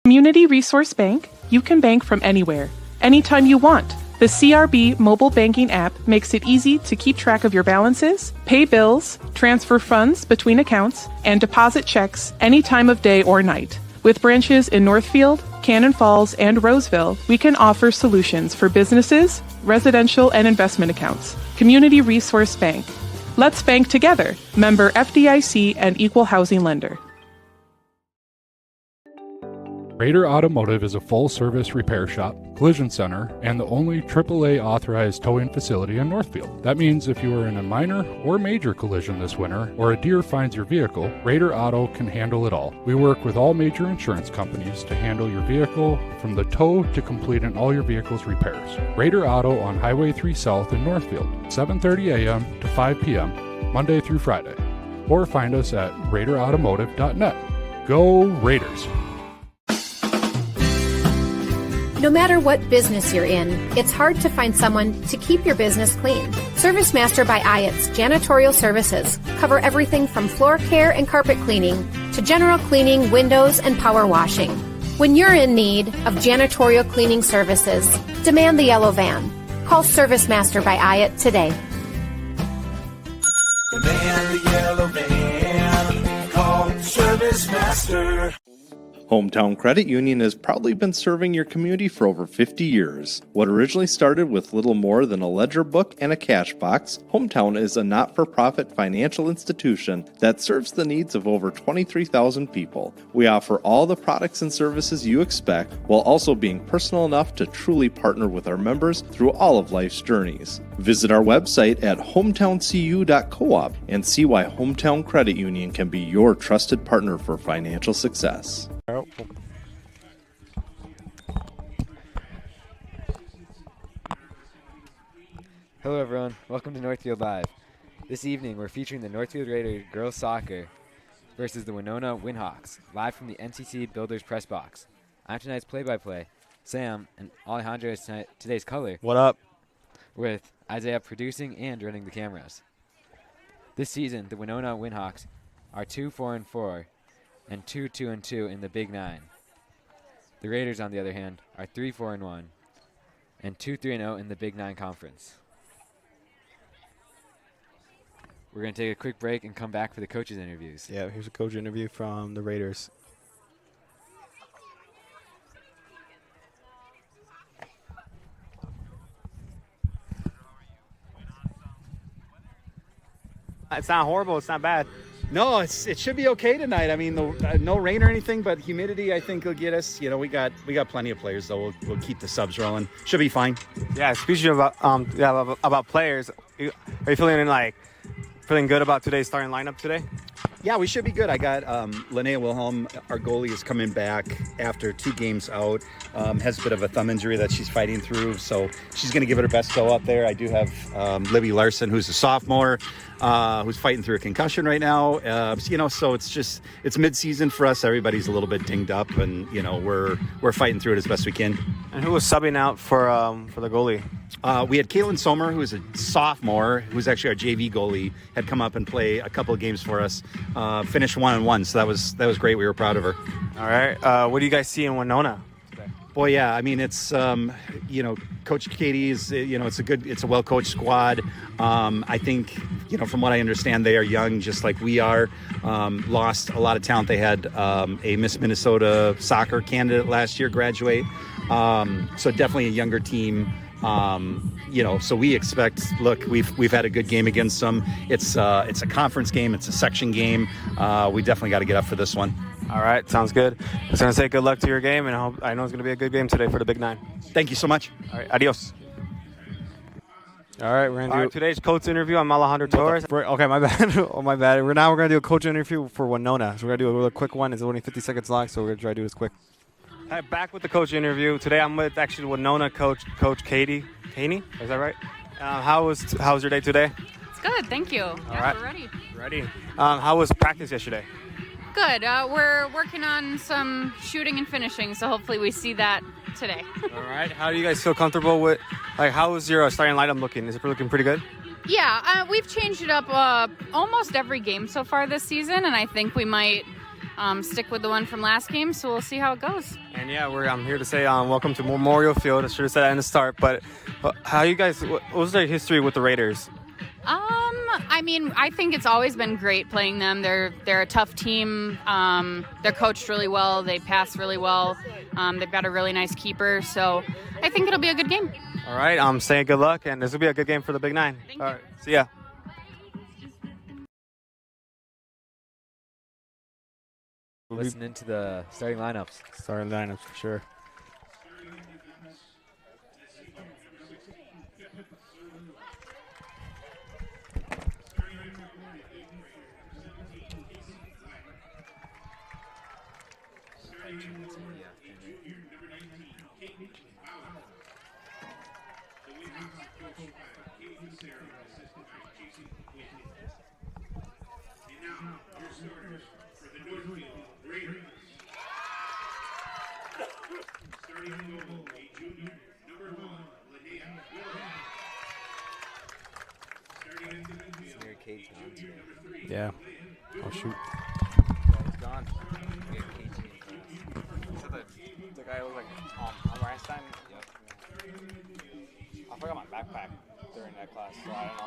Community Resource Bank, you can bank from anywhere, anytime you want. The CRB mobile banking app makes it easy to keep track of your balances, pay bills, transfer funds between accounts, and deposit checks any time of day or night. With branches in Northfield, Cannon Falls, and Roseville, we can offer solutions for businesses, residential, and investment accounts. Community Resource Bank. Let's bank together. Member FDIC and Equal Housing Lender. Raider Automotive is a full-service repair shop, collision center, and the only AAA authorized towing facility in Northfield. That means if you are in a minor or major collision this winter, or a deer finds your vehicle, Raider Auto can handle it all. We work with all major insurance companies to handle your vehicle from the tow to completing all your vehicle's repairs. Raider Auto on Highway 3 South in Northfield, 7:30 a.m. to 5 p.m., Monday through Friday. Or find us at RaiderAutomotive.net. Go Raiders! No matter what business you're in, it's hard to find someone to keep your business clean. Service Master by Ayatt's Janitorial Services cover everything from floor care and carpet cleaning to general cleaning, windows, and power washing. When you're in need of janitorial cleaning services, demand the yellow van. Call Service Master by Ayatt today. Demand the yellow van. Call Service Master. Hometown Credit Union has proudly been serving your community for over 50 years. What originally started with little more than a ledger book and a cash box, Hometown is a not-for-profit financial institution that serves the needs of over 23,000 people. We offer all the products and services you expect, while also being personal enough to truly partner with our members through all of life's journeys. Visit our website at hometowncu.coop and see why Hometown Credit Union can be your trusted partner for financial success. Hello everyone, welcome to Northfield Live. This evening we're featuring the Northfield Raiders girls soccer versus the Winona Windhawks, live from the NCC Builders Press Box. I'm tonight's play-by-play, Sam, and Alejandro is today's color. What up? With Isaiah producing and running the cameras. This season, the Winona Windhawks are 2-4-4 and 2-2-2 in the Big Nine. The Raiders, on the other hand, are 3-4-1 and 2-3-0 in the Big Nine Conference. We're going to take a quick break and come back for the coaches' interviews. Yeah, here's a coach interview from the Raiders. It's not horrible. It's not bad. No, it should be okay tonight. I mean, no rain or anything, but humidity I think will get us. You know, we got plenty of players though. We'll keep the subs rolling. Should be fine. Yeah, speaking about players, are you feeling good about today's starting lineup today? Yeah, we should be good. I got Linnea Wilhelm, our goalie, is coming back after 2 games out. Has a bit of a thumb injury that she's fighting through, so she's going to give it her best go out there. I do have Libby Larson, who's a sophomore, who's fighting through a concussion right now. So it's mid-season for us. Everybody's a little bit dinged up, and we're fighting through it as best we can. And who was subbing out for the goalie? We had Caitlin Sommer, who is a sophomore, who's actually our JV goalie, had come up and play a couple of games for us. Finished 1-1, so that was great. We were proud of her. All right. What do you guys see in Winona today? Boy, yeah. I mean, it's Coach Katie is it's a well-coached squad. I think from what I understand, they are young, just like we are. Lost a lot of talent. They had a Miss Minnesota soccer candidate last year graduate, so definitely a younger team. So we expect. Look, we've had a good game against them. It's a conference game. It's a section game. We definitely got to get up for this one. All right, sounds good. I was going to say good luck to your game, and I know it's going to be a good game today for the Big Nine. Thank you so much. All right, adios. All right, we're going to do today's coach interview. I'm Alejandro Torres. Okay, my bad. My bad. We're going to do a coach interview for Winona. So we're going to do a really quick one. It's only 50 seconds long, so we're going to try to do this quick. All right, back with the coach interview. Today I'm with actually Winona coach Katie. Haney, is that right? How was your day today? It's good, thank you. All right. We're ready. How was practice yesterday? Good. We're working on some shooting and finishing, so hopefully we see that today. All right. How do you guys feel comfortable with, how is your starting lineup looking? Is it looking pretty good? Yeah, we've changed it up almost every game so far this season, and I think we might stick with the one from last game, so we'll see how it goes. And yeah, I'm here to say welcome to Memorial Field. I should have said that in the start, but how you guys? What was their history with the Raiders? I mean, I think it's always been great playing them. They're a tough team. They're coached really well. They pass really well. They've got a really nice keeper, so I think it'll be a good game. All right, I'm saying good luck, and this will be a good game for the Big Nine. Thank All you. right, see ya. Listening to the starting lineups. Starting lineups for sure. Yeah. Oh shoot. He's gone. We have KG in class. The guy was like on Einstein. Yep. I forgot my backpack during that class, so I don't know.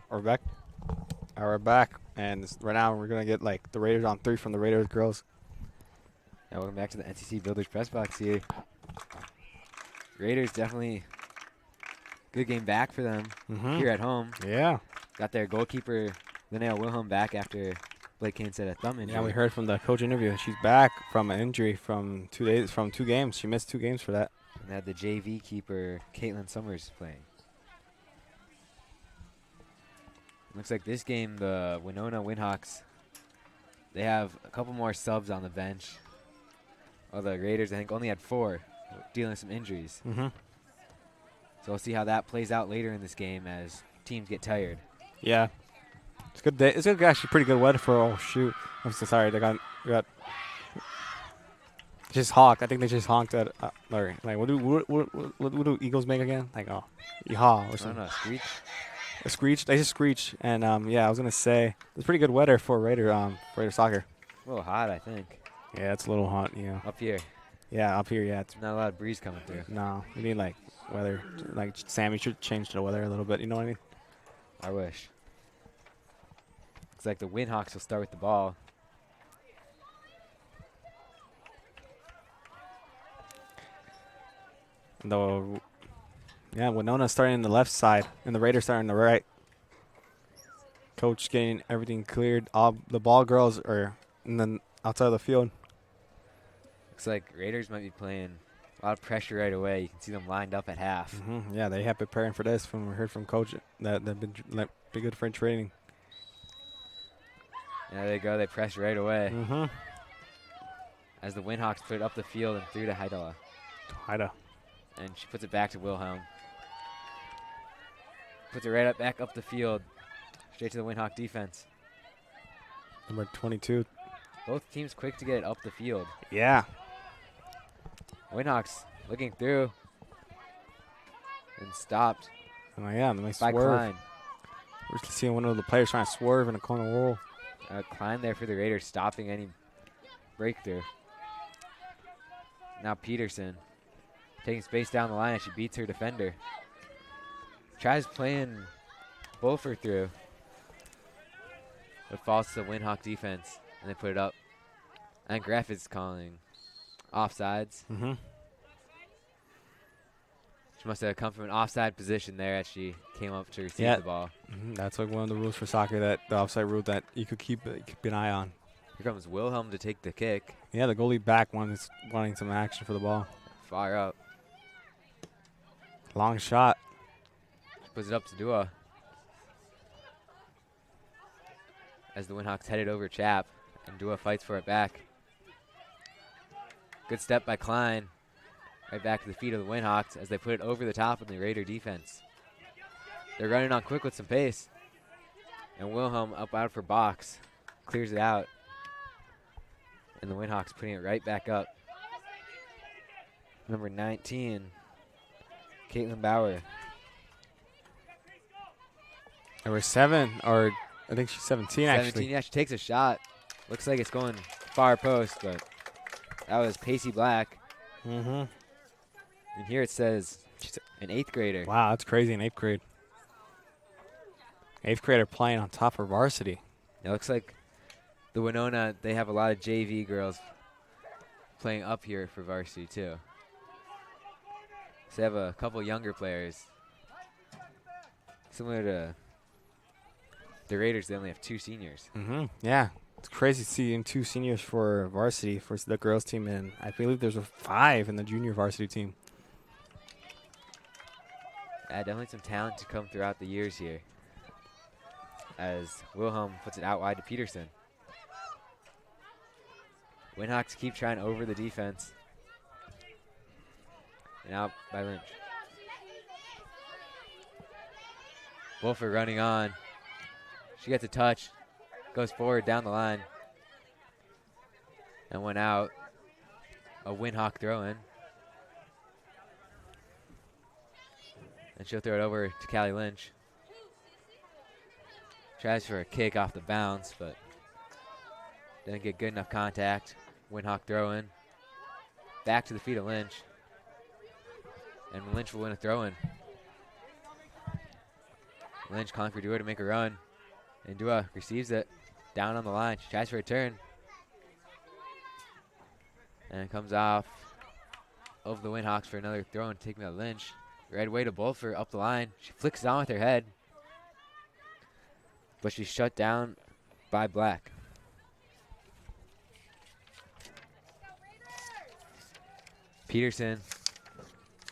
We're back. All right, we're back, and right now we're gonna get like the Raiders on 3 from the Raiders girls. Now welcome back to the NCC Builders Press Box here. Raiders definitely good game back for them here at home. Yeah. Got their goalkeeper Linnea Wilhelm back after Blake Kane said a thumb injury. Yeah, we heard from the coach interview. She's back from an injury from 2 games. She missed 2 games for that. And they had the JV keeper Caitlin Summers playing. Looks like this game, the Winona Windhawks, they have a couple more subs on the bench. Well, the Raiders, I think, only had 4, dealing with some injuries. So we'll see how that plays out later in this game as teams get tired. Yeah. It's good day. It's actually pretty good weather for, oh, shoot. I'm so sorry. They got just honked. I think they just honked at, Larry. Like, what do Eagles make again? Like, oh, yeehaw or something. I don't know, screech? A screech. They just screech. And, yeah, I was going to say, it's pretty good weather for Raider soccer. A little hot, I think. Yeah, it's a little hot. Yeah. Up here. Yeah, up here. Yeah, it's Not a lot of breeze coming through. no. We need like weather. Like Sammy should change the weather a little bit. You know what I mean? I wish. Looks like the Windhawks will start with the ball. Though, yeah, Winona's starting on the left side, and the Raiders starting on the right. Coach getting everything cleared. All the ball girls are in the outside of the field. Looks like Raiders might be playing a lot of pressure right away. You can see them lined up at half. Yeah, they have preparing for this. From we heard from Coach that they've been be good for training. There they go. They press right away. As the Windhawks put it up the field and through to Haidala. And she puts it back to Wilhelm. Puts it right up back up the field. Straight to the Windhawk defense. Number 22. Both teams quick to get it up the field. Yeah. Windhawks looking through. And stopped. Oh, yeah, nice by swerve. Klein. We're seeing one of the players trying to swerve in a corner roll. Klein there for the Raiders, stopping any breakthrough. Now Peterson taking space down the line as she beats her defender. Tries playing Bulfer through. But falls to the Windhawk defense, and they put it up. And Griffith's calling offsides. She must have come from an offside position there as she came up to receive the ball. That's like one of the rules for soccer, that the offside rule that you could keep an eye on. Here comes Wilhelm to take the kick. Yeah, the goalie back wanting some action for the ball. Far up. Long shot. She puts it up to Dua. As the Windhawks headed over Chap, and Dua fights for it back. Good step by Klein. Right back to the feet of the Windhawks as they put it over the top of the Raider defense. They're running on quick with some pace. And Wilhelm up out for box. Clears it out. And the Windhawks putting it right back up. Number 19, Caitlin Bauer. Number 7, or I think she's 17 actually. 17, yeah, she takes a shot. Looks like it's going far post, but that was Pacey Black. And here it says she's an 8th grader. Wow, that's crazy, in 8th grade. 8th grader playing on top of varsity. It looks like the Winona, they have a lot of JV girls playing up here for varsity too. So they have a couple younger players. Similar to the Raiders, they only have 2 seniors. Yeah, it's crazy seeing 2 seniors for varsity for the girls team, and I believe there's 5 in the junior varsity team. Yeah, definitely some talent to come throughout the years here. As Wilhelm puts it out wide to Peterson. Windhawks keep trying over the defense. And out by Lynch. Wolfer running on. She gets a touch. Goes forward down the line. And went out. A Windhawk throw in. And she'll throw it over to Callie Lynch. Tries for a kick off the bounce, but didn't get good enough contact. Windhawk throw in. Back to the feet of Lynch. And Lynch will win a throw in. Lynch calling for Dua to make a run. And Dua receives it down on the line. She tries for a turn. And it comes off of the Windhawks for another throw and taking out Lynch. Right away to Bolfer up the line. She flicks it on with her head. But she's shut down by Black. Peterson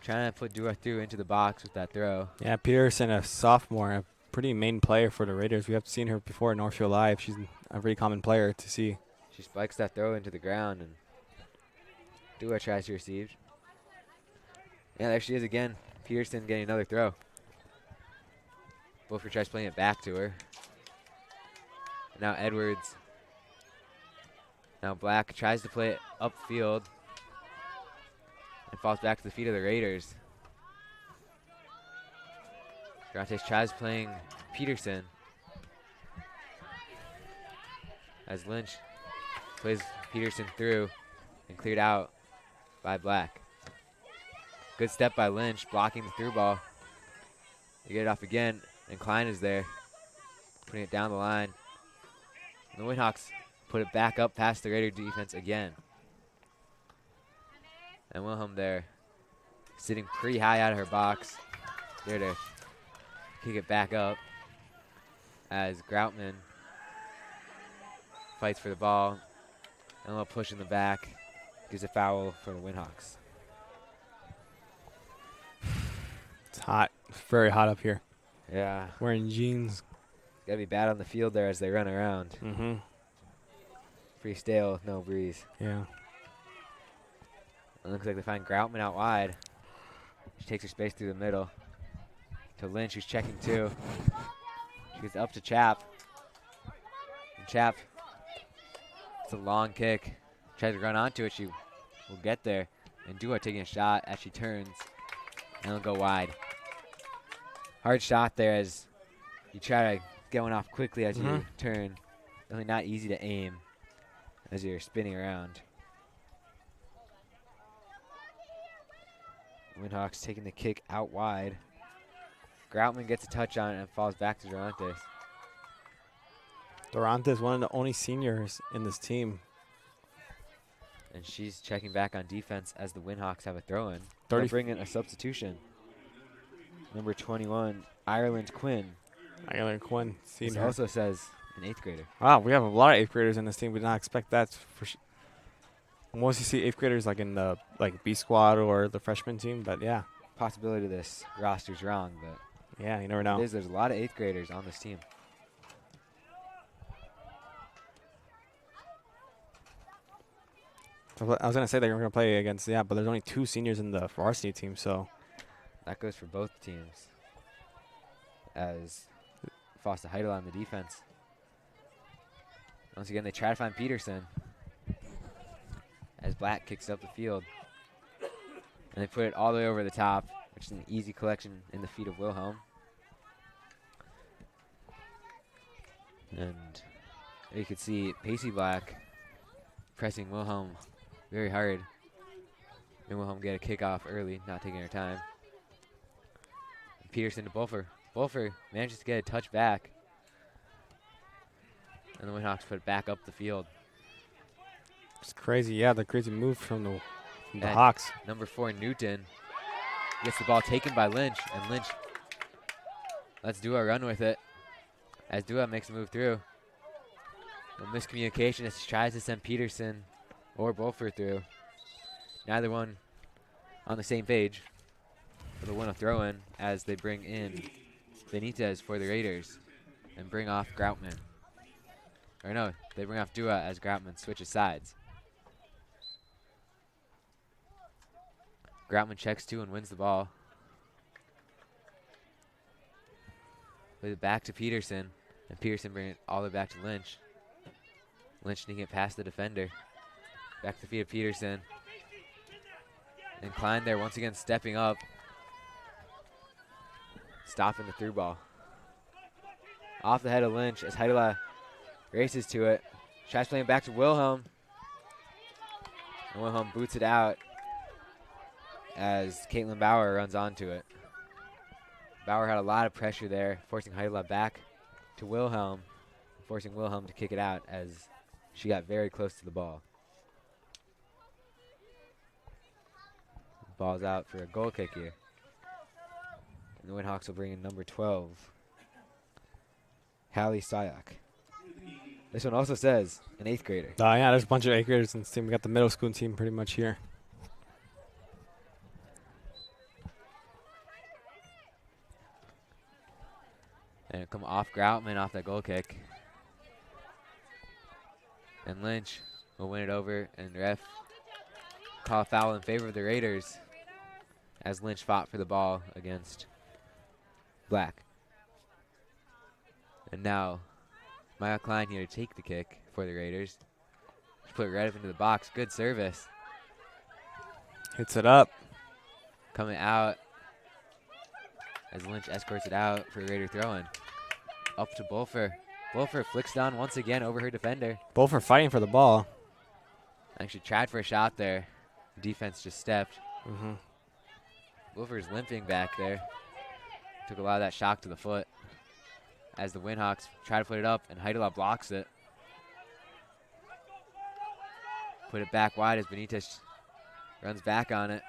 trying to put Dua through into the box with that throw. Yeah, Peterson, a sophomore, a pretty main player for the Raiders. We have seen her before in Northfield Live. She's a very common player to see. She spikes that throw into the ground, and Dua tries to receive. Yeah, there she is again. Peterson getting another throw. Wilford tries playing it back to her. Now Edwards. Now Black tries to play it upfield. And falls back to the feet of the Raiders. Grantes tries playing Peterson. As Lynch plays Peterson through and cleared out by Black. Good step by Lynch, blocking the through ball. They get it off again, and Klein is there, putting it down the line. And the Windhawks put it back up past the Raider defense again. And Wilhelm there, sitting pretty high out of her box, there to kick it back up as Groutman fights for the ball. And a little push in the back, gives a foul for the Windhawks. It's hot. It's very hot up here. Yeah. Wearing jeans. It's got to be bad on the field there as they run around. Mm-hmm. Pretty stale, no breeze. Yeah. It looks like they find Groutman out wide. She takes her space through the middle to Lynch, who's checking too. She gets up to Chap. And Chap, it's a long kick. Tries to run onto it. She will get there. And Dua taking a shot as she turns. And it'll go wide. Hard shot there as you try to get one off quickly as you turn. Really not easy to aim as you're spinning around. Windhawks taking the kick out wide. Groutman gets a touch on it and falls back to Durantes. Durantes, one of the only seniors in this team. And she's checking back on defense as the Windhawks have a throw-in. 30 They'll bring in a substitution. Number 21, Ireland Quinn. Ireland Quinn, This senior. also says an 8th grader. Wow, we have a lot of 8th graders in this team. We did not expect that. Most you see 8th graders like in the B squad or the freshman team, but yeah. Possibility this roster's wrong, but yeah, you never know. There's a lot of 8th graders on this team. So I was going to say they were going to play against, but there's only 2 seniors in the varsity team, so. That goes for both teams. As Foster Heidel on the defense. Once again, they try to find Peterson. As Black kicks up the field. And they put it all the way over the top, which is an easy collection in the feet of Wilhelm. And you can see Pacey Black pressing Wilhelm very hard. And Wilhelm get a kickoff early, not taking her time. Peterson to Bulfer. Bulfer manages to get a touch back. And the Windhawks put it back up the field. It's crazy, the crazy move from the Hawks. Number 4, Newton, gets the ball taken by Lynch, and Lynch lets Dua run with it as Dua makes a move through. A miscommunication as she tries to send Peterson or Bulfer through. Neither one on the same page. They'll win a throw-in as they bring in Benitez for the Raiders and bring off Groutman. Or no, they bring off Dua as Groutman switches sides. Groutman checks 2 and wins the ball. Plays it back to Peterson, and Peterson brings it all the way back to Lynch. Lynch sneaking it past the defender. Back to the feet of Peterson. And Klein there once again stepping up. Stopping the through ball. Off the head of Lynch as Heidela races to it. Tries playing back to Wilhelm. And Wilhelm boots it out as Caitlin Bauer runs onto it. Bauer had a lot of pressure there, forcing Heidela back to Wilhelm, forcing Wilhelm to kick it out as she got very close to the ball. Ball's out for a goal kick here. And the Windhawks will bring in number 12, Hallie Sayak. This one also says an 8th grader. There's a bunch of 8th graders in this team. We got the middle school team pretty much here. And it come off Groutman off that goal kick. And Lynch will win it over, and the ref call a foul in favor of the Raiders as Lynch fought for the ball against Black. And now Maya Klein here to take the kick for the Raiders. She put it right up into the box. Good service. Hits it up. Coming out as Lynch escorts it out for a Raider throw-in. Up to Bulfer. Bulfer flicks down once again over her defender. Bulfer fighting for the ball. Actually tried for a shot there. Defense just stepped. Mm-hmm. Wolfer's limping back there. Took a lot of that shock to the foot as the Winhawks try to put it up, and Heidela blocks it. Put it back wide as Benitez runs back on it.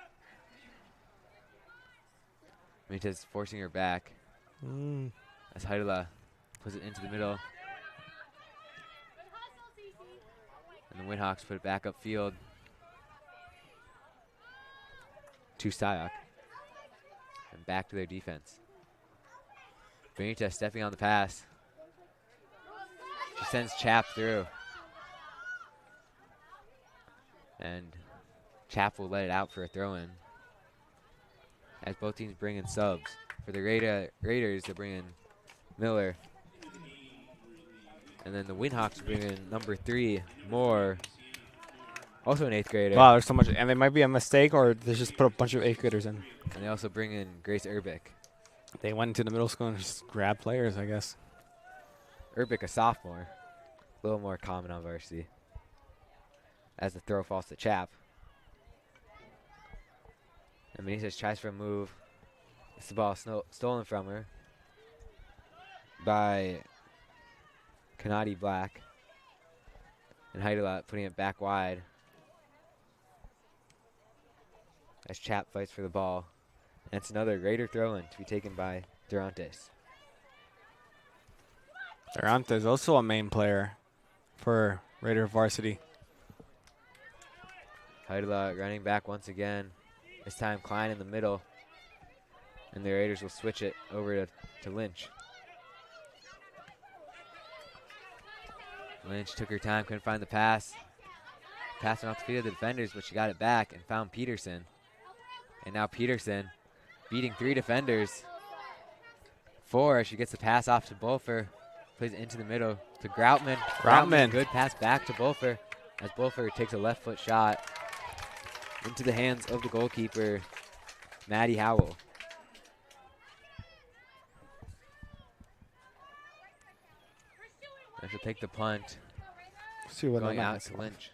Benitez forcing her back as Heidela puts it into the middle. And the Winhawks put it back upfield to Sayak. And back to their defense. Benitez stepping on the pass. She sends Chap through. And Chap will let it out for a throw-in. As both teams bring in subs. For the Raiders, they bring in Miller. And then the Winhawks bring in number 3, Moore. Also an 8th grader. Wow, there's so much. And it might be a mistake, or they just put a bunch of 8th graders in. And they also bring in Grace Urbic. They went into the middle school and just grabbed players, I guess. Urbic, a sophomore. A little more common on varsity. As the throw falls to Chap. And Benitez tries for a move. It's the ball stolen from her by Kanadi Black. And Heidela putting it back wide. As Chap fights for the ball. And it's another Raider throw-in to be taken by Durantes. Durantes is also a main player for Raider varsity. Heidela running back once again. This time Klein in the middle. And the Raiders will switch it over to Lynch. Lynch took her time, couldn't find the pass. Passing off the feet of the defenders, but she got it back and found Peterson. And now Peterson beating 3 defenders. 4, she gets the pass off to Bolfer. Plays it into the middle to Groutman. Groutman. Good pass back to Bolfer as Bolfer takes a left foot shot into the hands of the goalkeeper, Maddie Howell. And she'll take the punt. See what going out to Lynch.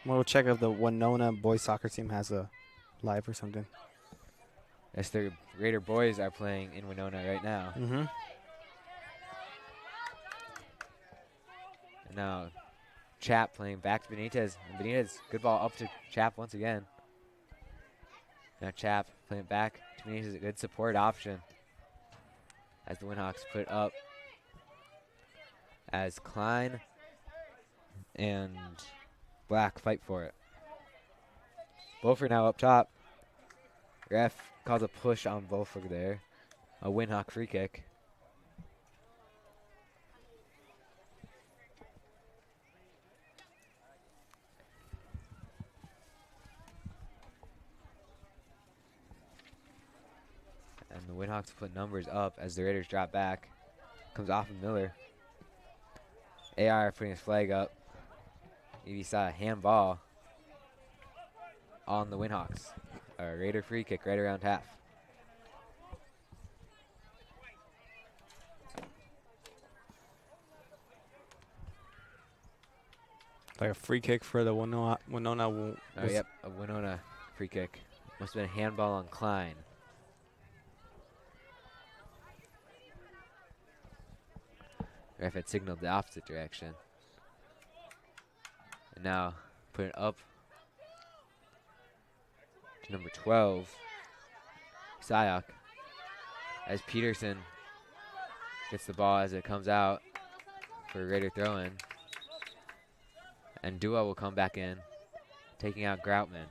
We'll check if the Winona boys soccer team has a live or something. Yes, the Raider boys are playing in Winona right now. Mm-hmm. And now Chap playing back to Benitez. And Benitez, good ball up to Chap once again. Now Chap playing back to Benitez, a good support option. As the Winhawks put it up. As Klein and Black fight for it. Bolfer now up top. Ref calls a push on Bolfer there. A Winhawk free kick. And the Winhawks put numbers up as the Raiders drop back. Comes off of Miller. AR putting his flag up. You saw a handball on the Winhawks. A Raider free kick right around half. Like a free kick for the Winona. Oh, yep, a Winona free kick. Must have been a handball on Klein. Ref had signaled the opposite direction. And now put it up to number 12, Sayak, as Peterson gets the ball as it comes out for a Raider throw-in. And Dua will come back in, taking out Groutman.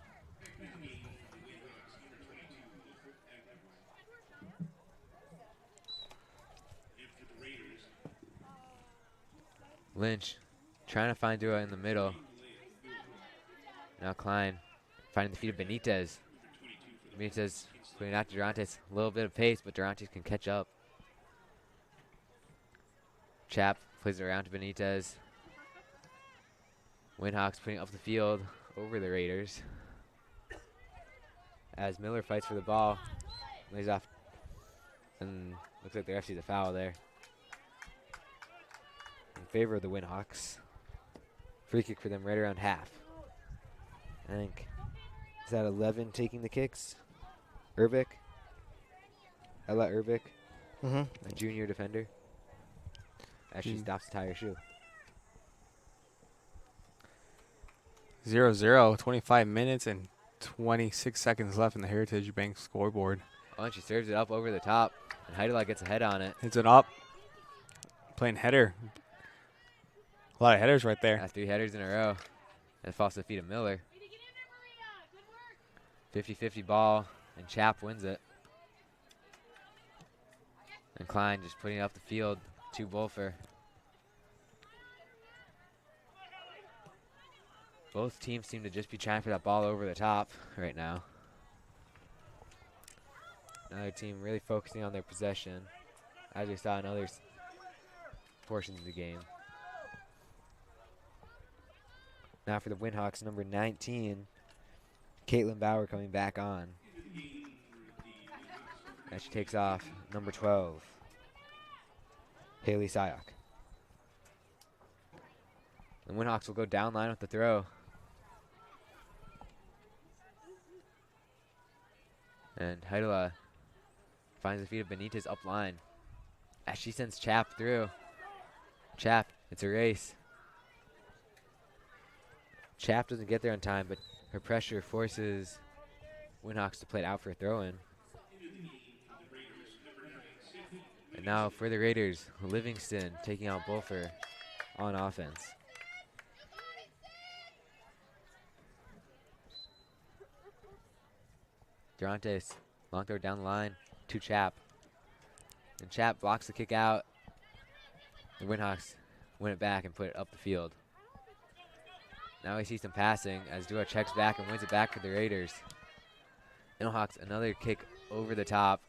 Lynch trying to find Dua in the middle. Now Klein finding the feet of Benitez. Benitez putting out to Durantes. A little bit of pace, but Durantes can catch up. Chap plays it around to Benitez. Winhawks putting up the field over the Raiders. As Miller fights for the ball. Lays off. And looks like the ref sees a foul there. In favor of the Winhawks. Free kick for them right around half. I think, is that 11 taking the kicks? Urbic? Ella Urbic, Mm-hmm. a junior defender. As she stops to tie her shoe. 0-0, 25 minutes and 26 seconds left in the Heritage Bank scoreboard. Oh, and she serves it up over the top. And Heidela gets a head on it. Hits it up. Playing header. A lot of headers right there. 3 headers in a row. And falls to the feet of Miller. 50-50 ball, and Chap wins it. And Klein just putting it up the field to Bolfer. Both teams seem to just be trying for that ball over the top right now. Another team really focusing on their possession, as we saw in other portions of the game. Now for the Windhawks, number 19, Caitlin Bauer coming back on. As she takes off number 12, Haley Sayok. The Windhawks will go down line with the throw. And Heidela finds the feet of Benitez up line. As she sends Chap through. Chap, it's a race. Chap doesn't get there on time, but her pressure forces Windhawks to play it out for a throw-in. And now for the Raiders, Livingston taking out Bolfer on offense. Durantes, long throw down the line to Chap. And Chap blocks the kick out. The Windhawks win it back and put it up the field. Now we see some passing as Dua checks back and wins it back for the Raiders. Windhawks, another kick over the top.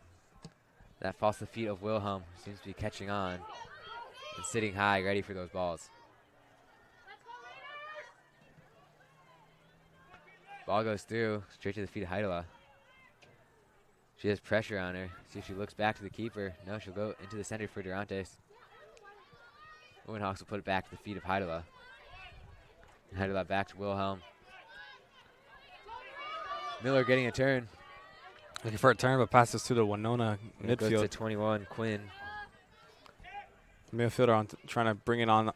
That falls to the feet of Wilhelm, who seems to be catching on and sitting high, ready for those balls. Ball goes through, straight to the feet of Heidela. She has pressure on her. See if she looks back to the keeper. No, she'll go into the center for Durantes. Windhawks will put it back to the feet of Heidela. And Heidela back to Wilhelm. Miller getting a turn. Looking for a turn, but passes to the Winona It goes to midfield. 21, Quinn. Midfielder trying to bring it on.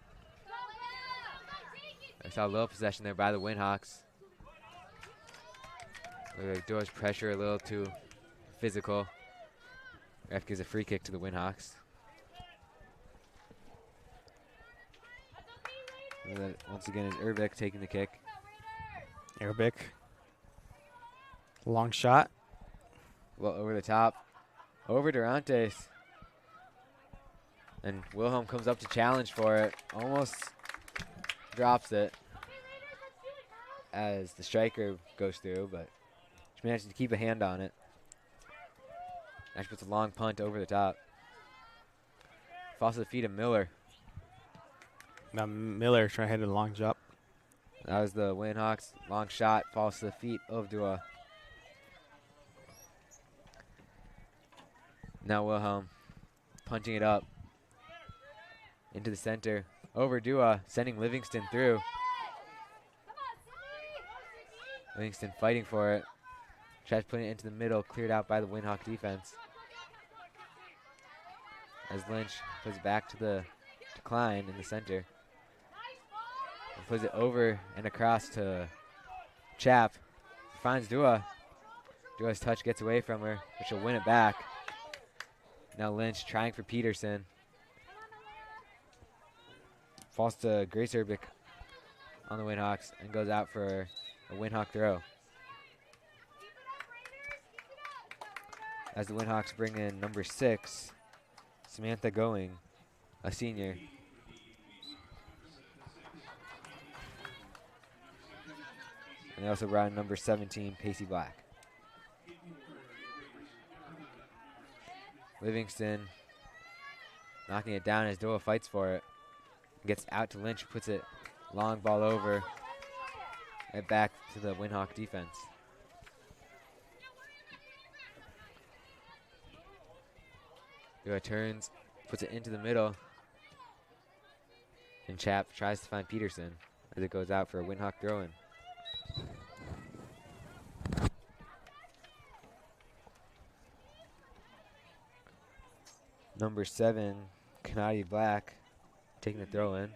I saw a little possession there by the Windhawks. Doors pressure a little too physical. Ref gives a free kick to the Windhawks. And then once again is Urbeck taking the kick. Arabic. Long shot. Well, over the top. Over Durantes. And Wilhelm comes up to challenge for it. Almost drops it as the striker goes through, but she manages to keep a hand on it. Now she puts a long punt over the top. Falls to the feet of Miller. Now Miller trying to hit a long jump. That was the Windhawks. Long shot. Falls to the feet of Dua. Now Wilhelm punching it up into the center. Over Dua, sending Livingston through. Livingston fighting for it. Tries putting it into the middle, cleared out by the Windhawk defense. As Lynch puts it back to the Klein in the center. And puts it over and across to Chap. Finds Dua. Dua's touch gets away from her, but she'll win it back. Now Lynch trying for Peterson. Falls to Grace Urbick on the Windhawks and goes out for a Windhawk throw. As the Windhawks bring in number 6, Samantha Going, a senior. And they also brought in number 17, Pacey Black. Livingston knocking it down as Doa fights for it. Gets out to Lynch, puts it long ball over. And back to the Windhawk defense. Doa turns, puts it into the middle. And Chap tries to find Peterson as it goes out for a Windhawk throw-in. Number 7, Kanadi Black, taking the throw in.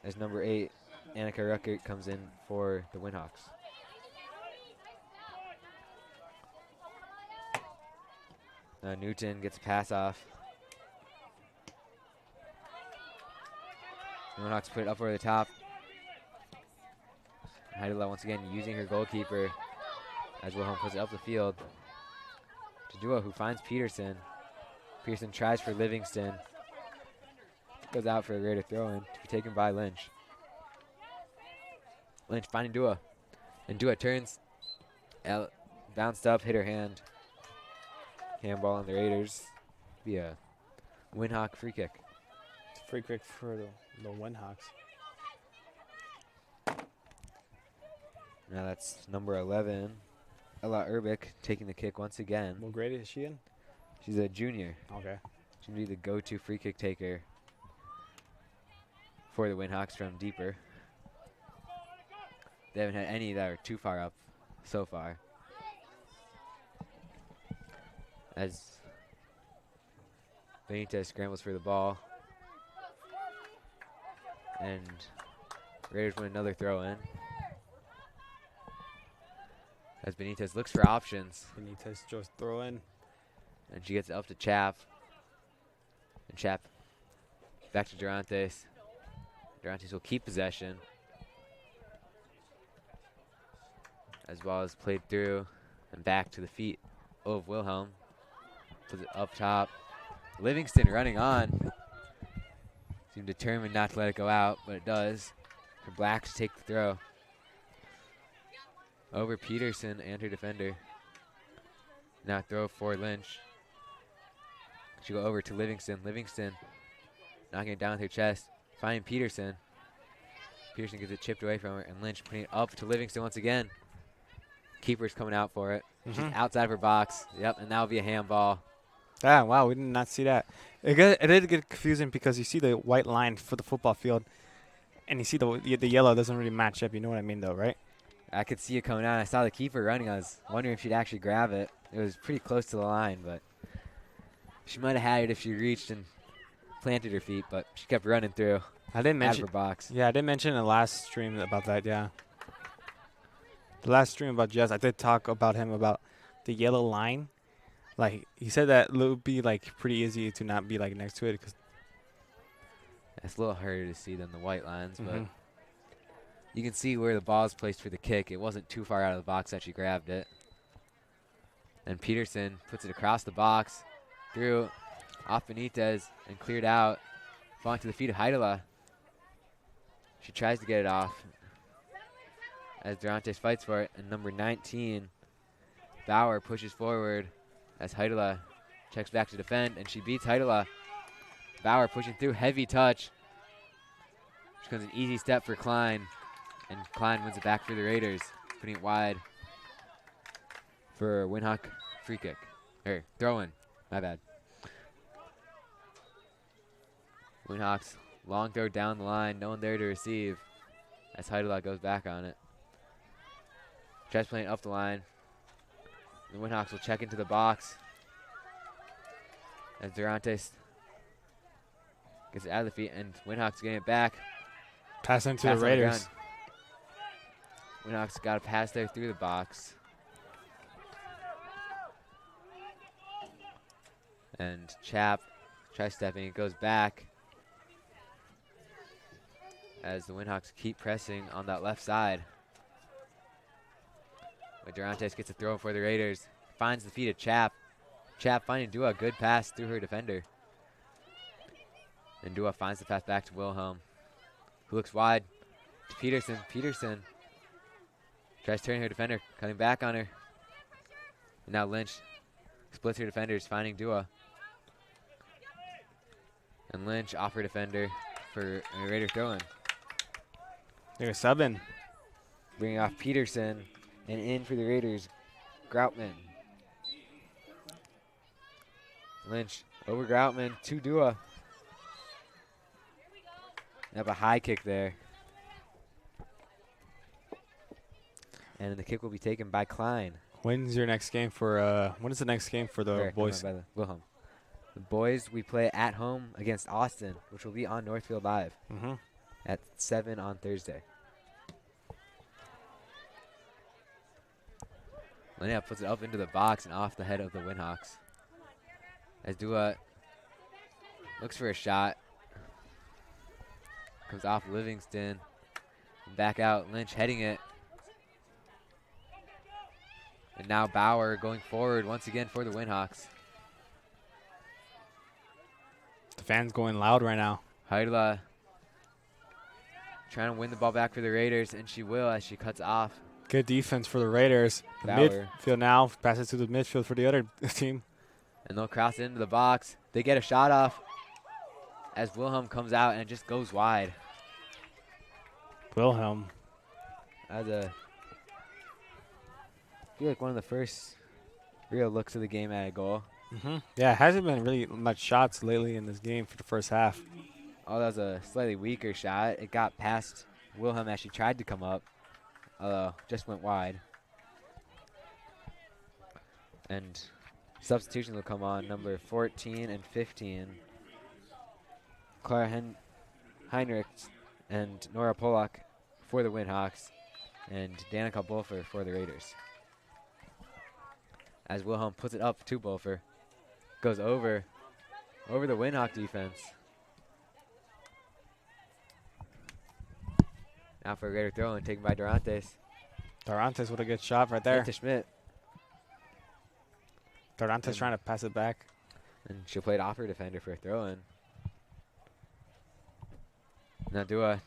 As number 8, Annika Ruckert comes in for the Winhawks. Newton gets a pass off. The Winhawks put it up over the top. Heidela once again using her goalkeeper as Wilhelm puts it up the field to Dua, who finds Peterson. Peterson tries for Livingston. Goes out for a greater throw-in to be taken by Lynch. Lynch finding Dua. And Dua turns. Bounced up, hit her hand. Handball on the Raiders. Be a Winhawk free kick. It's a free kick for the Winhawks. Now that's number 11, Ella Urbic, taking the kick once again. What grade is she in? She's a junior. Okay. She'll be the go-to free kick taker for the Winhawks from deeper. They haven't had any that are too far up so far. As Benitez scrambles for the ball. And Raiders win another throw-in. As Benitez looks for options. Benitez just throw in. And she gets it up to Chap. And Chap back to Durantes. Durantes will keep possession. As well as played through and back to the feet of Wilhelm. Puts it up top. Livingston running on. Seemed determined not to let it go out, but it does. For Black to take the throw. Over Peterson and her defender. Now throw for Lynch. She'll go over to Livingston. Livingston knocking it down with her chest. Finding Peterson. Peterson gets it chipped away from her, and Lynch putting it up to Livingston once again. Keeper's coming out for it. She's outside of her box. Yep, and that'll be a handball. Ah, wow, we did not see that. It did get confusing because you see the white line for the football field, and you see the yellow doesn't really match up. You know what I mean, though, right? I could see it coming out. I saw the keeper running. I was wondering if she'd actually grab it. It was pretty close to the line, but she might have had it if she reached and planted her feet, but she kept running through. I didn't mention her box. Yeah, I did mention in the last stream about that, yeah. The last stream about Jazz, I did talk about him about the yellow line. Like, he said that it would be, like, pretty easy to not be, like, next to it. Cause it's a little harder to see than the white lines, but you can see where the ball is placed for the kick. It wasn't too far out of the box that she grabbed it. And Peterson puts it across the box, through, off Benitez, and cleared out, falling to the feet of Heidela. She tries to get it off as Durantes fights for it, and number 19, Bauer, pushes forward as Heidela checks back to defend, and she beats Heidela. Bauer pushing through, heavy touch. Which becomes an easy step for Klein, and Klein wins it back for the Raiders, putting it wide for a Winhawk free kick. Or throw in, my bad. Winhawks, long throw down the line, no one there to receive as Heidela goes back on it. Tries playing up the line. The Winhawks will check into the box as Durantes gets it out of the feet, and Winhawks getting it back. Pass into the Raiders. Winhawks got a pass there through the box. And Chap tries stepping, it goes back as the Winhawks keep pressing on that left side. But Durantes gets a throw for the Raiders. Finds the feet of Chap. Chap finding Dua, good pass through her defender. And Dua finds the pass back to Wilhelm, who looks wide to Peterson. Peterson tries turning her defender, coming back on her. And now Lynch splits her defenders, finding Dua. And Lynch off her defender for a Raider throw-in. They're subbing. Bringing off Peterson, and in for the Raiders, Groutman. Lynch over Groutman to Dua. They have a high kick there. And the kick will be taken by Klein. When's your next game for? When is the next game for the There, come boys? on, brother. Wilhelm. The boys, we play at home against Austin, which will be on Northfield Live at 7 on Thursday. Linnea puts it up into the box and off the head of the Winhawks. As Dua looks for a shot. Comes off Livingston. And back out. Lynch heading it. And now Bauer going forward once again for the Winhawks. The fans going loud right now. Heidela trying to win the ball back for the Raiders, and she will as she cuts off. Good defense for the Raiders. The Bauer. midfield now passes to the midfield for the other team. And they'll cross it into the box. They get a shot off as Wilhelm comes out and just goes wide. Wilhelm. As I feel like one of the first real looks of the game at a goal. Yeah, it hasn't been really much shots lately in this game for the first half. Oh, that was a slightly weaker shot. It got past Wilhelm as she tried to come up, although just went wide. And substitutions will come on, number 14 and 15. Clara Heinrich and Nora Polak for the Winhawks, and Danica Bolfer for the Raiders. As Wilhelm puts it up to Bolfer. Goes over the Winhawk defense. Now for a greater throw and taken by Durantes. Durantes with a good shot right there. To Schmidt. Durantes trying to pass it back. And she'll play it off her defender for a throw-in. Now Dua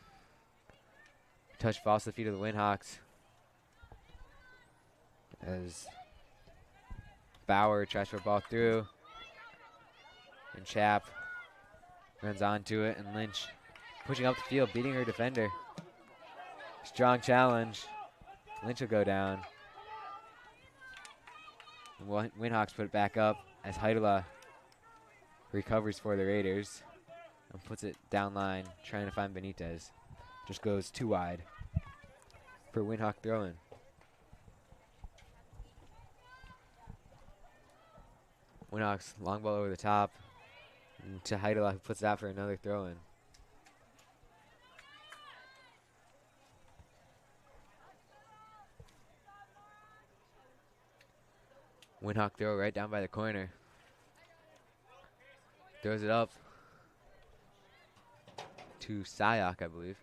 touch falls to the feet of the Winhawks. As Bauer tries for a ball through. And Chap runs onto it, and Lynch pushing up the field, beating her defender. Strong challenge. Lynch will go down. And Winhawks put it back up as Heidela recovers for the Raiders and puts it down line, trying to find Benitez. Just goes too wide for Winhawk throw-in. Winhawks long ball over the top. And to Heidela, who puts it out for another throw-in. Winhawk throw right down by the corner. Throws it up to Sayak, I believe.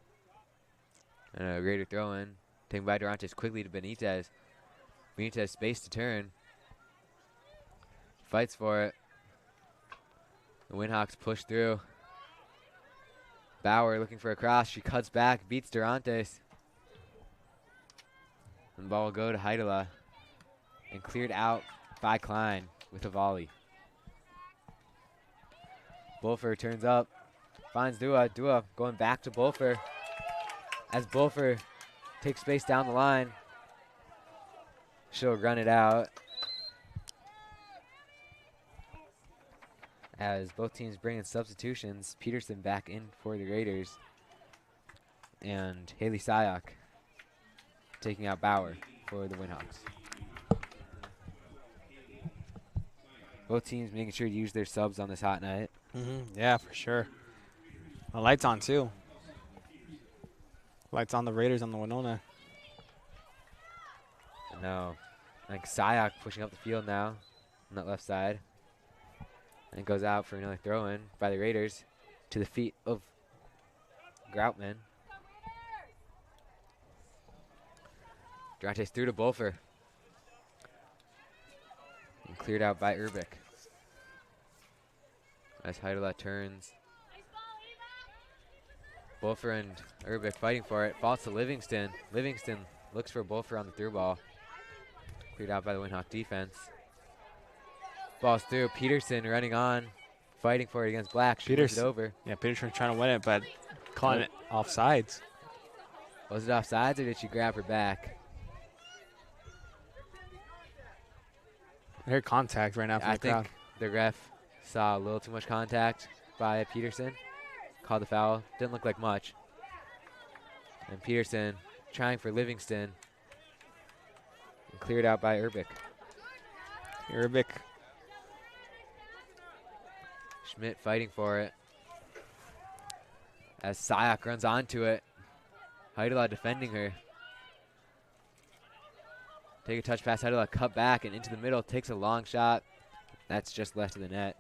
And a greater throw-in. Taken by Durantes quickly to Benitez. Benitez space to turn. Fights for it. The Winhawks push through. Bauer looking for a cross. She cuts back, beats Durantes. And the ball will go to Heidela. And cleared out by Klein with a volley. Bolfer turns up. Finds Dua. Dua going back to Bolfer. As Bolfer takes space down the line. She'll run it out. As both teams bring in substitutions, Peterson back in for the Raiders. And Haley Sayak taking out Bauer for the Winhawks. Both teams making sure to use their subs on this hot night. Yeah, for sure. The lights on, too. Lights on the Raiders on the Winona. No. Like Sayak pushing up the field now on that left side. And it goes out for another throw-in by the Raiders to the feet of Groutman. Durantes through to Bolfer. And cleared out by Urbic. As Heidela turns. Bolfer and Urbic fighting for it. Falls to Livingston. Livingston looks for Bolfer on the through ball. Cleared out by the Winhawk defense. Ball's through. Peterson running on. Fighting for it against Black. She moves it over. Yeah, Peterson trying to win it, but calling it offsides. Was it offsides or did she grab her back? I hear contact right now from the crowd. I think the ref saw a little too much contact by Peterson. Called the foul. Didn't look like much. And Peterson trying for Livingston. And cleared out by Urbic. Urbic. Schmidt fighting for it. As Sayak runs onto it. Heidela defending her. Take a touch pass. Heidela cut back and into the middle. Takes a long shot. That's just left of the net.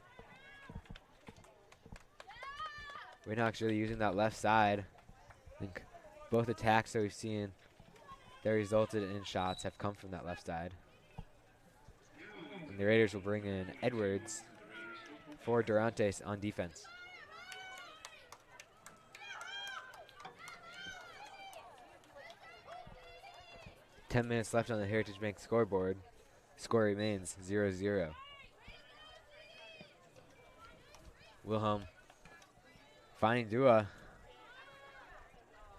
Winhawks really using that left side. I think both attacks that we've seen that resulted in shots have come from that left side. And the Raiders will bring in Edwards for Durantes on defense. Ten minutes left on the Heritage Bank scoreboard. Score remains 0-0. Wilhelm finding Dua.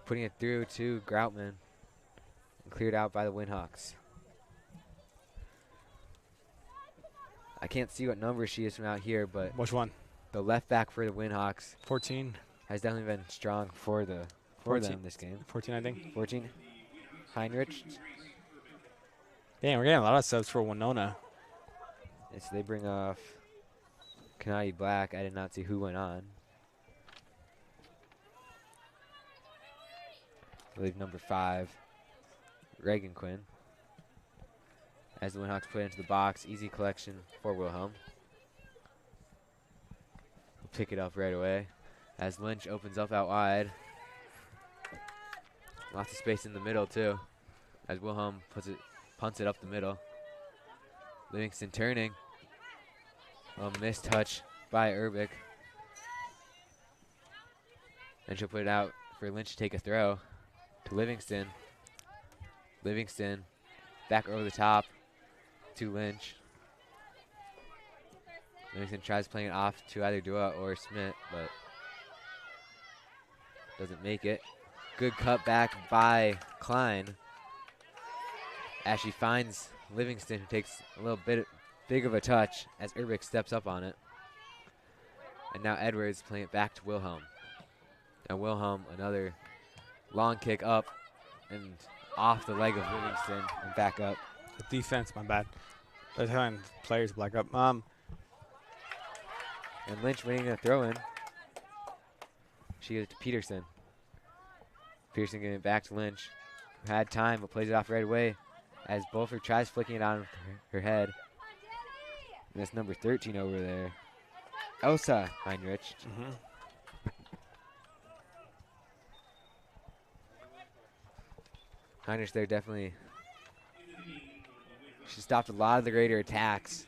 Putting it through to Groutman. And cleared out by the Winhawks. I can't see what number she is from out here, but Which one? the left back for the Winhawks 14. has definitely been strong for them 14. this game. 14, I think. 14. Heinrich. Damn, we're getting a lot of subs for Winona. Yes, they bring off Kanadi Black. I did not see who went on. I believe number 5, Reagan Quinn. As the Winhawks put it into the box, easy collection for Wilhelm. He'll pick it up right away. As Lynch opens up out wide. Lots of space in the middle too. As Wilhelm punts it up the middle. Livingston turning. A missed touch by Urbic. And she'll put it out for Lynch to take a throw to Livingston. Livingston back over the top to Lynch. Livingston tries playing it off to either Dua or Smith, but doesn't make it. Good cut back by Klein. As she finds Livingston, who takes a little bit big of a touch as Urbic steps up on it. And now Edwards playing it back to Wilhelm. And Wilhelm, another long kick up and off the leg of Livingston and back up. The defense, my bad. They're telling players black up. And Lynch winning a throw-in. She gives it to Peterson. Peterson getting it back to Lynch, who had time but plays it off right away as Bulford tries flicking it on her head. And that's number 13 over there, Elsa Heinrich. Heinrich there definitely. She stopped a lot of the Raider attacks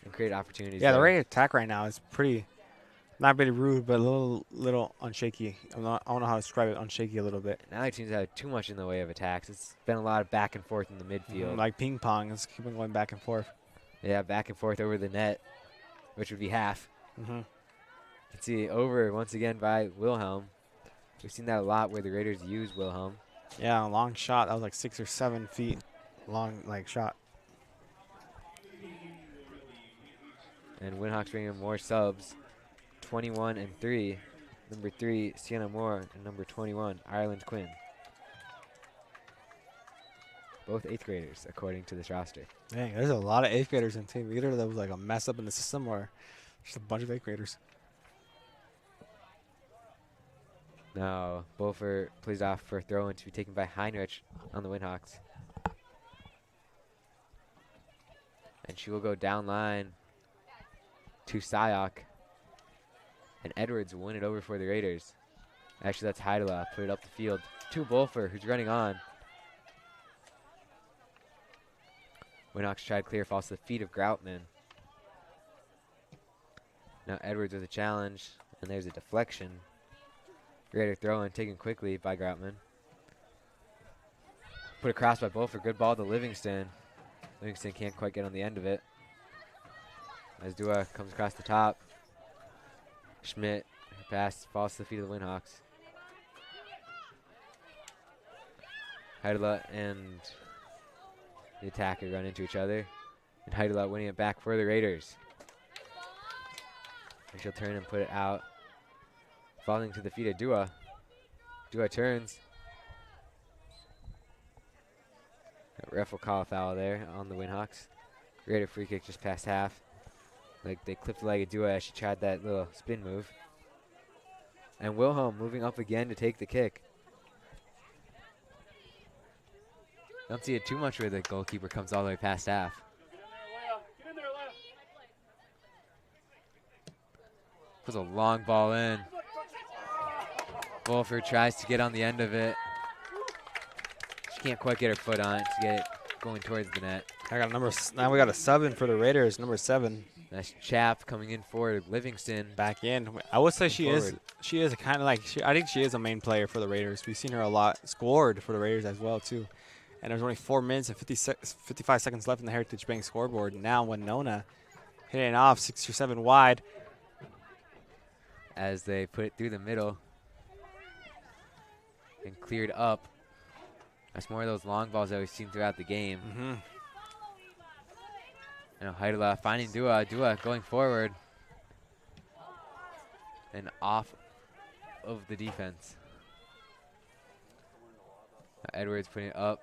and created opportunities. Yeah, the there. Raider attack right now is pretty, not really rude, but a little unshaky. I don't know how to describe it, unshaky a little bit. Now teams have too much in the way of attacks. It's been a lot of back and forth in the midfield. Like ping pong, it's keeping going back and forth. Yeah, back and forth over the net, which would be half. You can see over once again by Wilhelm. We've seen that a lot where the Raiders use Wilhelm. Yeah, a long shot. That was like 6 or 7 feet long, shot. And Winhawks bringing in more subs. 21 and 3. Number 3, Sienna Moore, and number 21, Ireland Quinn. Both 8th graders, according to this roster. Dang, there's a lot of 8th graders in the team. Either that was like a mess up in the system or just a bunch of 8th graders. Now, Bulford plays off for a throw-in to be taken by Heinrich on the Winhawks. And she will go down line to Sayok. And Edwards will win it over for the Raiders. Actually, that's Heidela. Put it up the field to Bulford, who's running on. Winhawks tried clear, falls to the feet of Groutman. Now Edwards with a challenge, and there's a deflection. Raider throw-in taken quickly by Groutman. Put across by Bulford. Good ball to Livingston. Livingston can't quite get on the end of it. As Dua comes across the top. Schmidt, her pass falls to the feet of the Winhawks. Heidela and the attacker run into each other. And Heidela winning it back for the Raiders. And she'll turn and put it out. Falling to the feet of Dua. Dua turns. Ref will call a foul there on the Winhawks. Raider free kick just past half. Like they clipped the leg of Dua as she tried that little spin move. And Wilhelm moving up again to take the kick. Don't see it too much where the goalkeeper comes all the way past half. Puts a long ball in. Wolfer tries to get on the end of it. She can't quite get her foot on it to get it going towards the net. Now we got a sub in for the Raiders, number 7. That's Chap coming in for Livingston. Back in. I would say she forward. is kind of like, I think she is a main player for the Raiders. We've seen her a lot, scored for the Raiders as well too. And there's only 4 minutes and 55 seconds left in the Heritage Bank scoreboard. Now Winona hitting it off 6 or 7 wide. As they put it through the middle and cleared up. That's more of those long balls that we've seen throughout the game. Now Heidela finding Dua. Dua going forward and off of the defense. Edwards putting it up.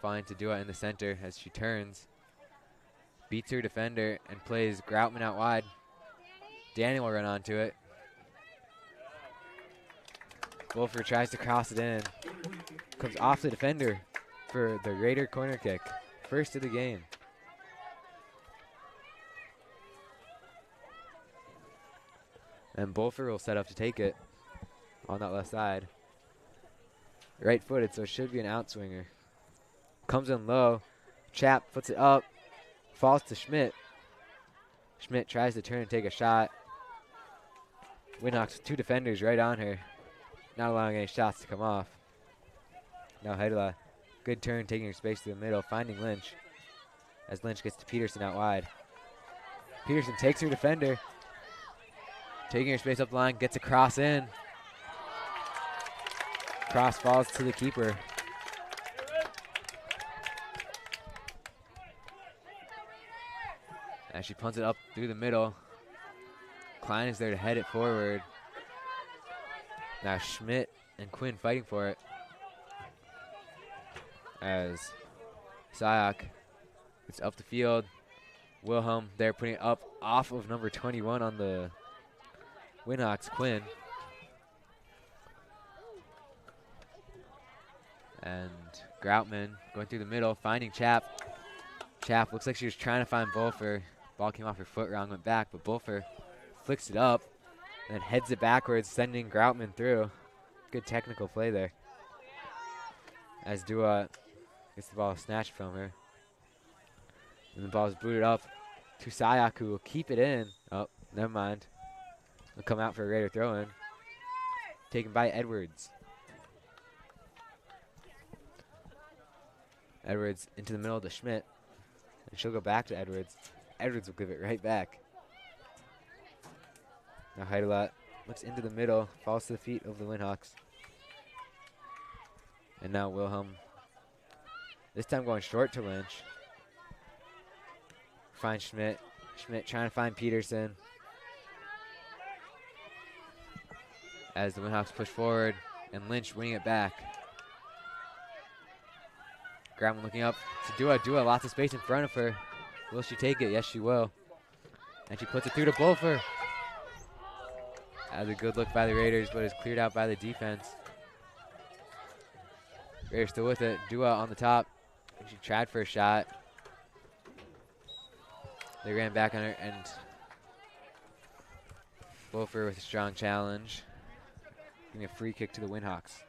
Fine to Dua in the center as she turns. Beats her defender and plays Groutman out wide. Danny will run onto it. Wolfer tries to cross it in. Comes off the defender for the Raider corner kick. First of the game. And Bolfer will set up to take it on that left side. Right-footed, so it should be an outswinger. Comes in low. Chap puts it up. Falls to Schmidt. Schmidt tries to turn and take a shot. Winhawks with 2 defenders right on her. Not allowing any shots to come off. Now Heidela, good turn, taking her space to the middle, finding Lynch. As Lynch gets to Peterson out wide. Peterson takes her defender. Taking her space up the line, gets a cross in. Cross falls to the keeper. As she punts it up through the middle. Klein is there to head it forward. Now Schmidt and Quinn fighting for it. As Sayak gets up the field. Wilhelm there putting it up off of number 21 on the Winhawks, Quinn. And Groutman going through the middle, finding Chap. Chap looks like she was trying to find Bolfer. Ball came off her foot wrong, went back, but Bolfer flicks it up and then heads it backwards, sending Groutman through. Good technical play there. As Dua gets the ball snatched from her. And the ball is booted up to Sayak, who will keep it in. Oh, never mind. Will come out for a Raider throw-in. Taken by Edwards. Edwards into the middle to Schmidt. And she'll go back to Edwards. Edwards will give it right back. Now Heidelat looks into the middle, falls to the feet of the Winhawks. And now Wilhelm, this time going short to Lynch. Finds Schmidt. Schmidt trying to find Peterson. As the Winhawks push forward, and Lynch winning it back. Graham looking up to Dua. Dua, lots of space in front of her. Will she take it? Yes, she will. And she puts it through to Bolfer. That was a good look by the Raiders, but it's cleared out by the defense. Raiders still with it. Dua on the top. She tried for a shot. They ran back on her, and Bolfer with a strong challenge. Giving a free kick to the Winhawks.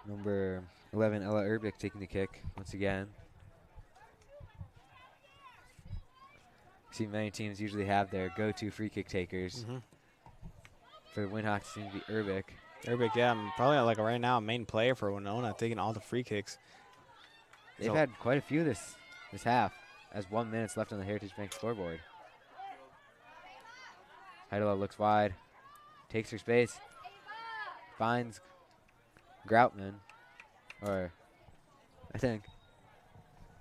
Number 11, Ella Urbik taking the kick once again. See, many teams usually have their go-to free kick takers. For the Winhawks, it seems to be Urbik. Urbik, yeah, probably like right now a main player for Winona, taking all the free kicks. They've had quite a few this half, as 1 minute left on the Heritage Bank scoreboard. Heidela looks wide, takes her space, finds Groutman, or I think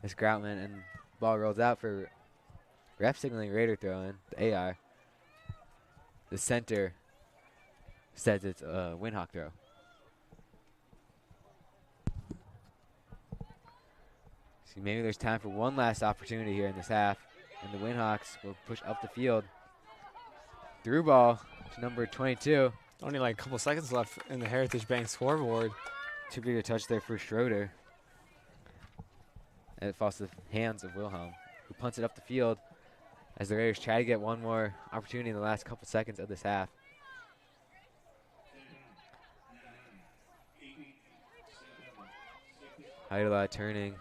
it's Groutman, and ball rolls out for ref signaling Raider throw-in, the AR. The center says it's a Windhawk throw. See, maybe there's time for one last opportunity here in this half, and the Windhawks will push up the field. Through ball to number 22. Only like a couple seconds left in the Heritage Bank scoreboard. Too big a touch there for Schroeder. And it falls to the hands of Wilhelm, who punts it up the field as the Raiders try to get one more opportunity in the last couple seconds of this half. Heidela turning.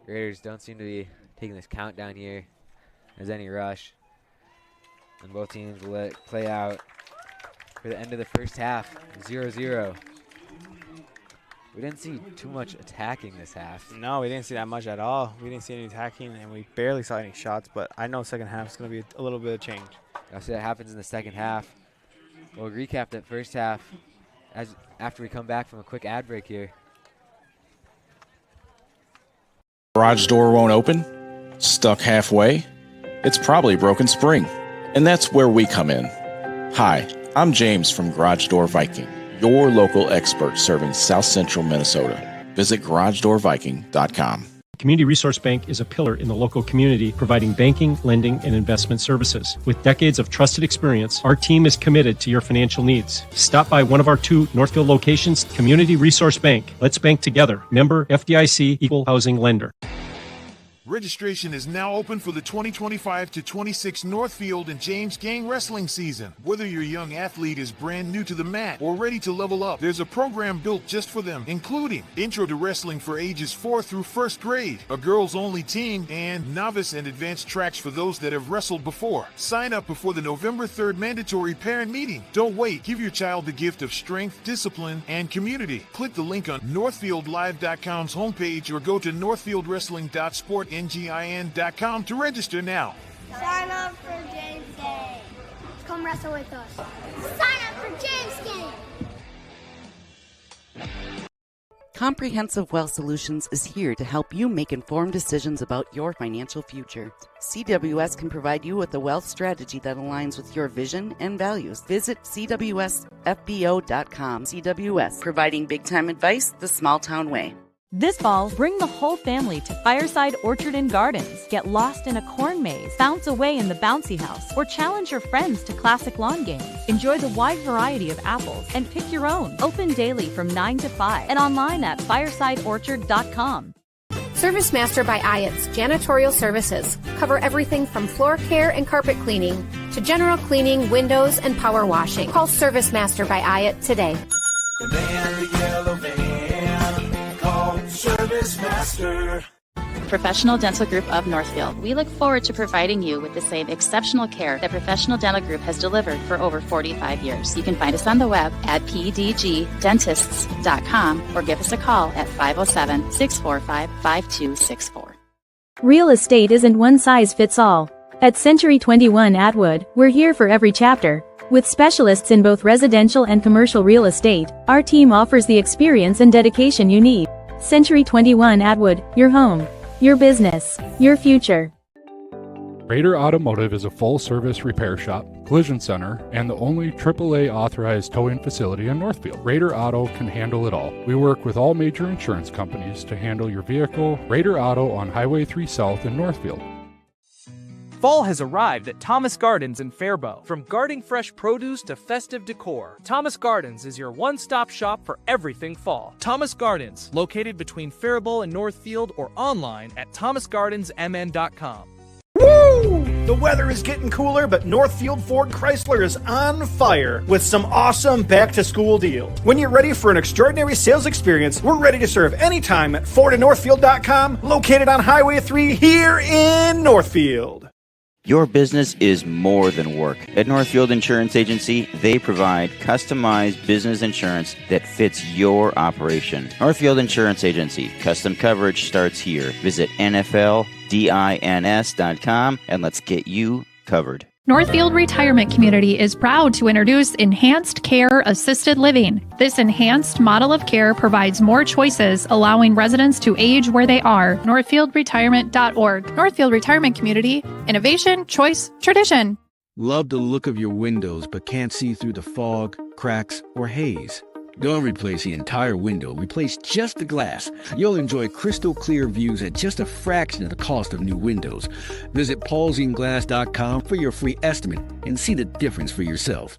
Raiders don't seem to be taking this countdown here. There's any rush. And both teams will let it play out for the end of the first half, 0-0. We didn't see too much attacking this half. No, we didn't see that much at all. We didn't see any attacking, and we barely saw any shots, but I know second half is going to be a little bit of change. I'll see that happens in the second half. We'll recap that first half after we come back from a quick ad break here. Garage door won't open? Stuck halfway? It's probably a broken spring. And that's where we come in. Hi, I'm James from Garage Door Viking, your local expert serving South Central Minnesota. Visit garagedoorviking.com. Community Resource Bank is a pillar in the local community, providing banking, lending, and investment services. With decades of trusted experience, our team is committed to your financial needs. Stop by one of our 2 Northfield locations. Community Resource Bank. Let's bank together. Member FDIC, Equal Housing Lender. Registration is now open for the 2025-26 Northfield and James Gang Wrestling season. Whether your young athlete is brand new to the mat or ready to level up, there's a program built just for them, including Intro to Wrestling for ages 4 through 1st grade, a girls-only team, and novice and advanced tracks for those that have wrestled before. Sign up before the November 3rd mandatory parent meeting. Don't wait. Give your child the gift of strength, discipline, and community. Click the link on NorthfieldLive.com's homepage or go to northfieldwrestling.sportngin.com to register now. Sign up for James Gang. Come wrestle with us. Sign up for James Gang. Comprehensive Wealth Solutions is here to help you make informed decisions about your financial future. CWS can provide you with a wealth strategy that aligns with your vision and values. Visit CWSFBO.com. CWS, providing big-time advice the small-town way. This fall, bring the whole family to Fireside Orchard and Gardens. Get lost in a corn maze, bounce away in the bouncy house, or challenge your friends to classic lawn games. Enjoy the wide variety of apples and pick your own. Open daily from 9 to 5 and online at firesideorchard.com. Service Master by Ayats Janitorial Services. Cover everything from floor care and carpet cleaning to general cleaning, windows, and power washing. Call Service Master by Ayat today. The man, the yellow van. Service Master. Professional Dental Group of Northfield. We look forward to providing you with the same exceptional care that Professional Dental Group has delivered for over 45 years. You can find us on the web at pdgdentists.com or give us a call at 507-645-5264. Real estate isn't one size fits all. At Century 21 Atwood, we're here for every chapter. With specialists in both residential and commercial real estate, our team offers the experience and dedication you need. Century 21 Atwood, your home, your business, your future. Raider Automotive is a full-service repair shop, collision center, and the only AAA authorized towing facility in Northfield. Raider Auto can handle it all. We work with all major insurance companies to handle your vehicle. Raider Auto on Highway 3 South in Northfield. Fall has arrived at Thomas Gardens in Faribault. From guarding fresh produce to festive decor, Thomas Gardens is your one-stop shop for everything fall. Thomas Gardens, located between Faribault and Northfield, or online at thomasgardensmn.com. Woo! The weather is getting cooler, but Northfield Ford Chrysler is on fire with some awesome back-to-school deals. When you're ready for an extraordinary sales experience, we're ready to serve anytime at FordandNorthfield.com, located on Highway 3 here in Northfield. Your business is more than work. At Northfield Insurance Agency, they provide customized business insurance that fits your operation. Northfield Insurance Agency, custom coverage starts here. Visit NFLDINS.com and let's get you covered. Northfield Retirement Community is proud to introduce Enhanced Care Assisted Living. This enhanced model of care provides more choices, allowing residents to age where they are. NorthfieldRetirement.org. Northfield Retirement Community. Innovation, choice, tradition. Love the look of your windows but can't see through the fog, cracks, or haze? Don't replace the entire window. Replace just the glass. You'll enjoy crystal clear views at just a fraction of the cost of new windows. Visit paulsinglass.com for your free estimate and see the difference for yourself.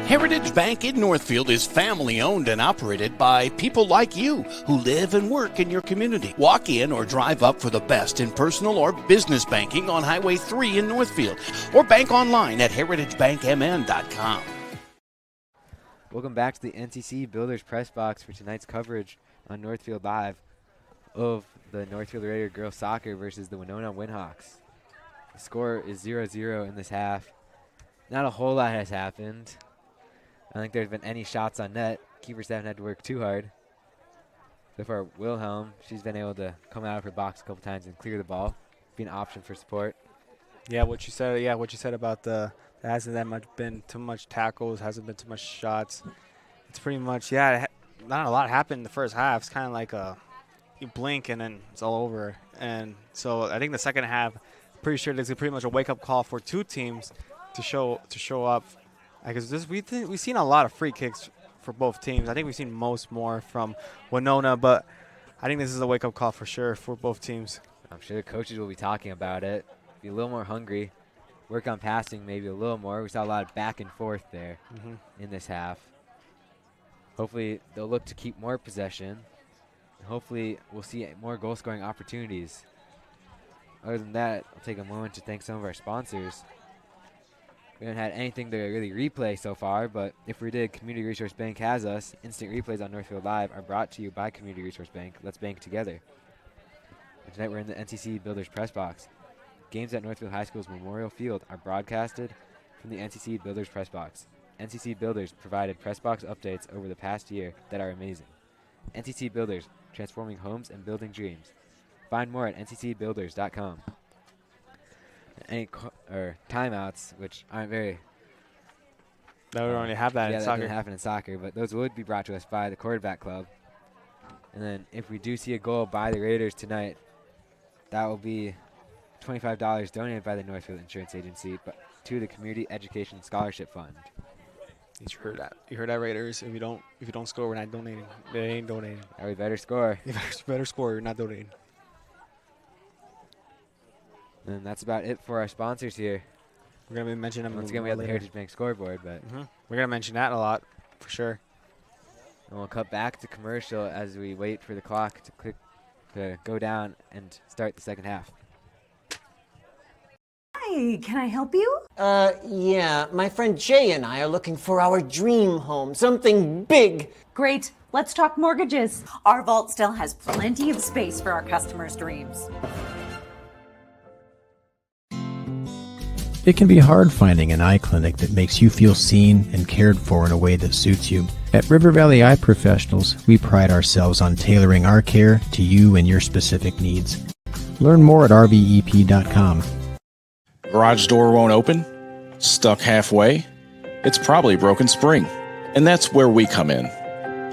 Heritage Bank in Northfield is family owned and operated by people like you who live and work in your community. Walk in or drive up for the best in personal or business banking on Highway 3 in Northfield, or bank online at heritagebankmn.com. Welcome back to the NCC Builders Press Box for tonight's coverage on Northfield Live of the Northfield Raider girls soccer versus the Winona Windhawks. The score is 0-0 in this half. Not a whole lot has happened. I don't think there's been any shots on net. Keepers haven't had to work too hard. So far, Wilhelm, she's been able to come out of her box a couple times and clear the ball, be an option for support. Yeah, what you said about there hasn't been too much tackles, hasn't been too much shots. It's pretty much, not a lot happened in the first half. It's kind of like you blink and then it's all over. And so I think the second half, pretty sure there's pretty much a wake-up call for two teams to show up. Because we've seen a lot of free kicks for both teams. I think we've seen more from Winona, but I think this is a wake-up call for sure for both teams. I'm sure the coaches will be talking about it. Be a little more hungry. Work on passing maybe a little more. We saw a lot of back and forth there in this half. Hopefully they'll look to keep more possession. Hopefully we'll see more goal-scoring opportunities. Other than that, I'll take a moment to thank some of our sponsors. We haven't had anything to really replay so far, but if we did, Community Resource Bank has us. Instant replays on Northfield Live are brought to you by Community Resource Bank. Let's bank together. And tonight we're in the NCC Builders Press Box. Games at Northfield High School's Memorial Field are broadcasted from the NCC Builders Press Box. NCC Builders provided press box updates over the past year that are amazing. NCC Builders, transforming homes and building dreams. Find more at nccbuilders.com. Any timeouts, which aren't very... That would only have that in that soccer. doesn't happen in soccer, but those would be brought to us by the Quarterback Club. And then if we do see a goal by the Raiders tonight, that will be $25 donated by the Northfield Insurance Agency but to the Community Education Scholarship Fund. You heard that. You heard that, Raiders. If you don't score, we're not donating. They ain't donating. We better score. You better score. You're not donating. And that's about it for our sponsors here. We're going to be mentioning them once again. We have the Heritage Bank scoreboard, but we're going to mention that a lot for sure. And we'll cut back to commercial as we wait for the clock to go down and start the second half. Hi, can I help you? Yeah, my friend Jay and I are looking for our dream home, something big. Great, let's talk mortgages. Our vault still has plenty of space for our customers' dreams. It can be hard finding an eye clinic that makes you feel seen and cared for in a way that suits you. At River Valley Eye Professionals, we pride ourselves on tailoring our care to you and your specific needs. Learn more at rvep.com. Garage door won't open? Stuck halfway? It's probably broken spring. And that's where we come in.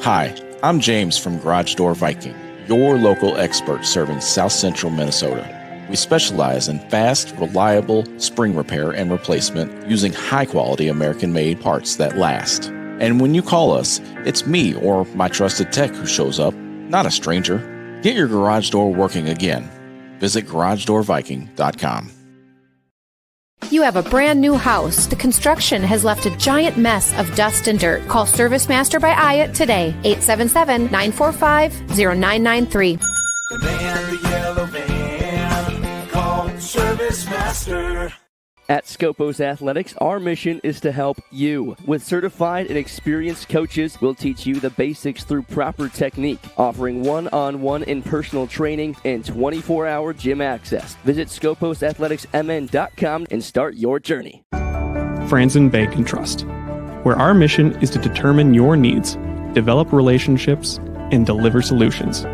Hi, I'm James from Garage Door Viking, your local expert serving South Central Minnesota. We specialize in fast, reliable spring repair and replacement using high-quality American-made parts that last. And when you call us, it's me or my trusted tech who shows up, not a stranger. Get your garage door working again. Visit garagedoorviking.com. You have a brand new house. The construction has left a giant mess of dust and dirt. Call Service Master by Ayat today, 877-945-0993. The man, the yellow van, call Service Master. At Scopos Athletics, our mission is to help you. With certified and experienced coaches, we'll teach you the basics through proper technique, offering one-on-one and personal training and 24-hour gym access. Visit scoposathleticsmn.com and start your journey. Franzen Bank and Trust, where our mission is to determine your needs, develop relationships, and deliver solutions.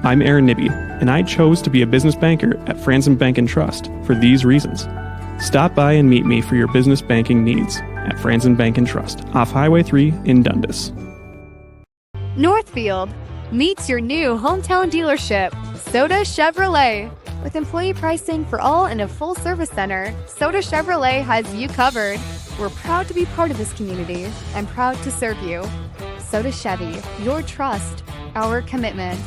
I'm Aaron Nibby, and I chose to be a business banker at Franzen Bank and Trust for these reasons. Stop by and meet me for your business banking needs at Franzen Bank and Trust, off Highway 3 in Dundas. Northfield, Meet your new hometown dealership, Soda Chevrolet. With employee pricing for all in a full-service center, Soda Chevrolet has you covered. We're proud to be part of this community and proud to serve you. Soda Chevy, your trust, our commitment.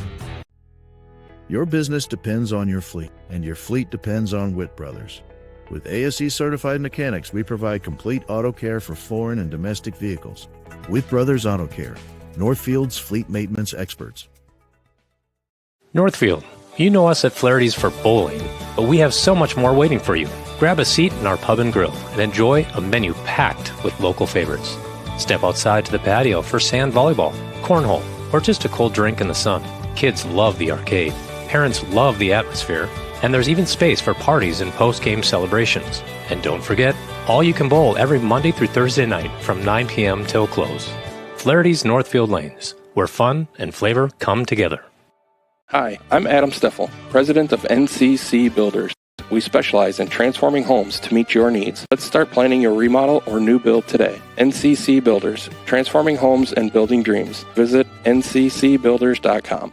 Your business depends on your fleet, and your fleet depends on Witt Brothers. With ASE certified mechanics, we provide complete auto care for foreign and domestic vehicles. Witt Brothers Auto Care, Northfield's fleet maintenance experts. Northfield, you know us at Flaherty's for bowling, but we have so much more waiting for you. Grab a seat in our pub and grill and enjoy a menu packed with local favorites. Step outside to the patio for sand volleyball, cornhole, or just a cold drink in the sun. Kids love the arcade, parents love the atmosphere, and there's even space for parties and post-game celebrations. And don't forget, all you can bowl every Monday through Thursday night from 9 p.m. till close. Flaherty's Northfield Lanes, where fun and flavor come together. Hi, I'm Adam Steffel, president of NCC Builders. We specialize in transforming homes to meet your needs. Let's start planning your remodel or new build today. NCC Builders, transforming homes and building dreams. Visit nccbuilders.com.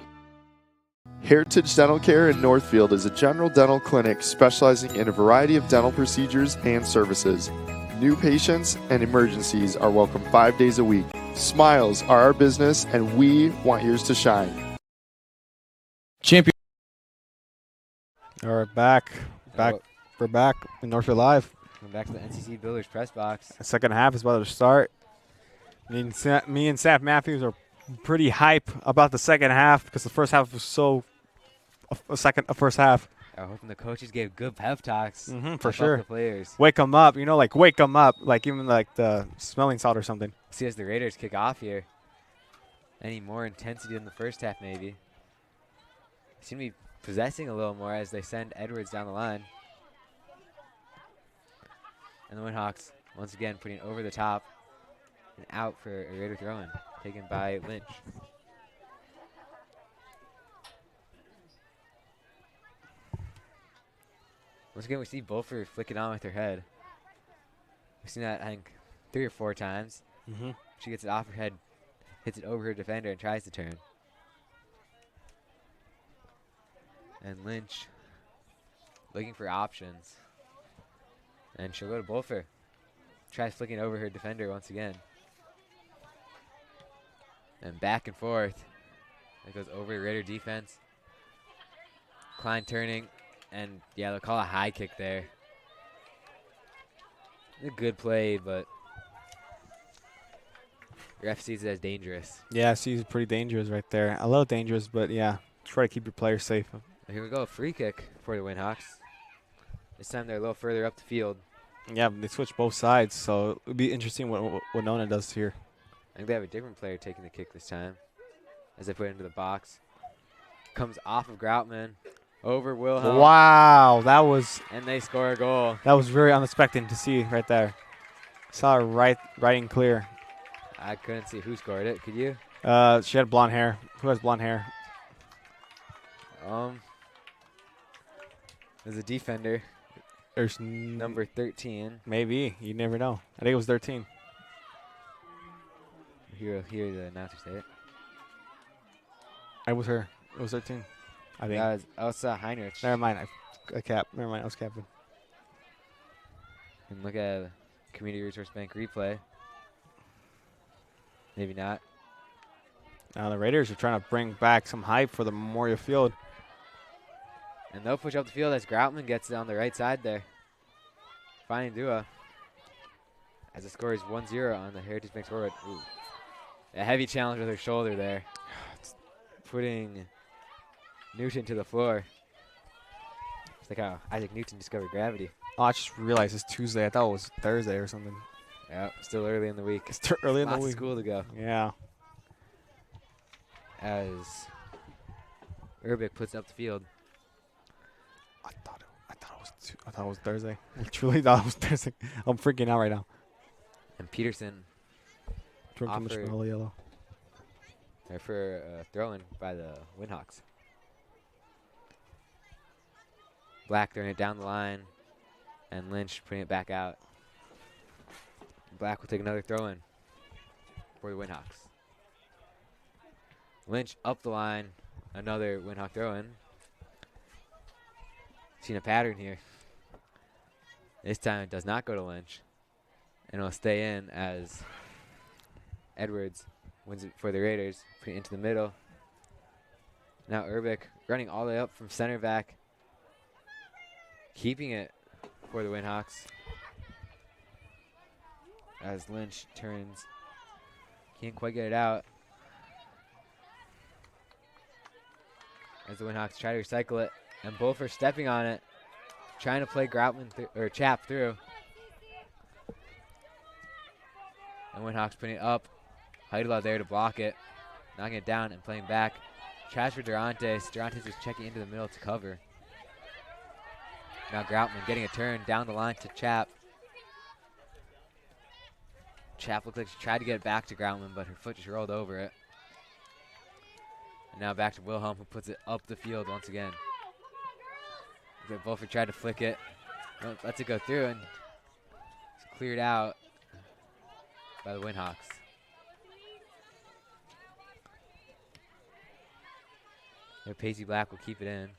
Heritage Dental Care in Northfield is a general dental clinic specializing in a variety of dental procedures and services. New patients and emergencies are welcome 5 days a week. Smiles are our business, and we want yours to shine. Champion. All right, we're back in Northfield Live. Going back to the NCC Builders press box. The second half is about to start. Me and Sap Matthews are pretty hype about the second half because the first half was so first half. I'm hoping the coaches gave good pep talks. For sure. The players. Wake them up, like wake them up, like even like the smelling salt or something. See as the Raiders kick off here. Any more intensity in the first half, maybe. Seem to be possessing a little more as they send Edwards down the line. And the Windhawks once again putting it over the top and out for a Raider throw-in, taken by Lynch. Once again, we see Bulfer flick it on with her head. We've seen that, I think, 3 or 4 times. She gets it off her head, hits it over her defender, and tries to turn. And Lynch looking for options. And she'll go to Bulfer. Tries flicking over her defender once again. And back and forth. It goes over the Raider defense. Klein turning. And, yeah, they'll call a high kick there. A good play, but ref sees it as dangerous. Yeah, she's pretty dangerous right there. A little dangerous, but, yeah, try to keep your players safe. Here we go, a free kick for the Windhawks. This time they're a little further up the field. Yeah, they switch both sides, so it'll be interesting what Winona does here. I think they have a different player taking the kick this time as they put it into the box. Comes off of Groutman, over Wilhelm. Wow, that was... And they score a goal. That was very unexpected to see right there. Saw it right and clear. I couldn't see who scored it. Could you? She had blonde hair. Who has blonde hair? There's a defender. There's number 13. Maybe. You never know. I think it was 13. Hear the announcer say it. It was her. It was 13. I think. That was Elsa Heinrich. Never mind. Never mind. I was capping. And look at the Community Resource Bank replay. Maybe not. Now the Raiders are trying to bring back some hype for the Memorial Field. And they'll push up the field as Groutman gets it on the right side there. Finding Dua. As the score is 1-0 on the Heritage Bank scoreboard. Ooh. A heavy challenge with her shoulder there. Putting Newton to the floor. It's like how Isaac Newton discovered gravity. Oh, I just realized it's Tuesday. I thought it was Thursday or something. Yeah, still early in the week. It's early in the week. Lots of school to go. Yeah. As Urbic puts up the field. I thought it was Thursday. I truly thought it was Thursday. I'm freaking out right now. And Peterson drunk too much vanilla yellow. There for a throw-in by the Windhawks. Black throwing it down the line, and Lynch putting it back out. Black will take another throw-in for the Windhawks. Lynch up the line. Another Windhawk throw-in. Seen a pattern here. This time it does not go to Lynch. And it'll stay in as Edwards wins it for the Raiders. Put it into the middle. Now Urbic running all the way up from center back. Keeping it for the Windhawks. As Lynch turns. Can't quite get it out. As the Windhawks try to recycle it. And both are stepping on it. Trying to play Groutman or Chap through. And Windhawks putting it up. Heidela there to block it. Knocking it down and playing back. Tries for Durantes. Durantes is checking into the middle to cover. Now Groutman getting a turn down the line to Chap. Chap looked like she tried to get it back to Groutman, but her foot just rolled over it. And now back to Wilhelm, who puts it up the field once again. Bulford tried to flick it. Lets it go through, and it's cleared out by the Windhawks. And Pacey Black will keep it in.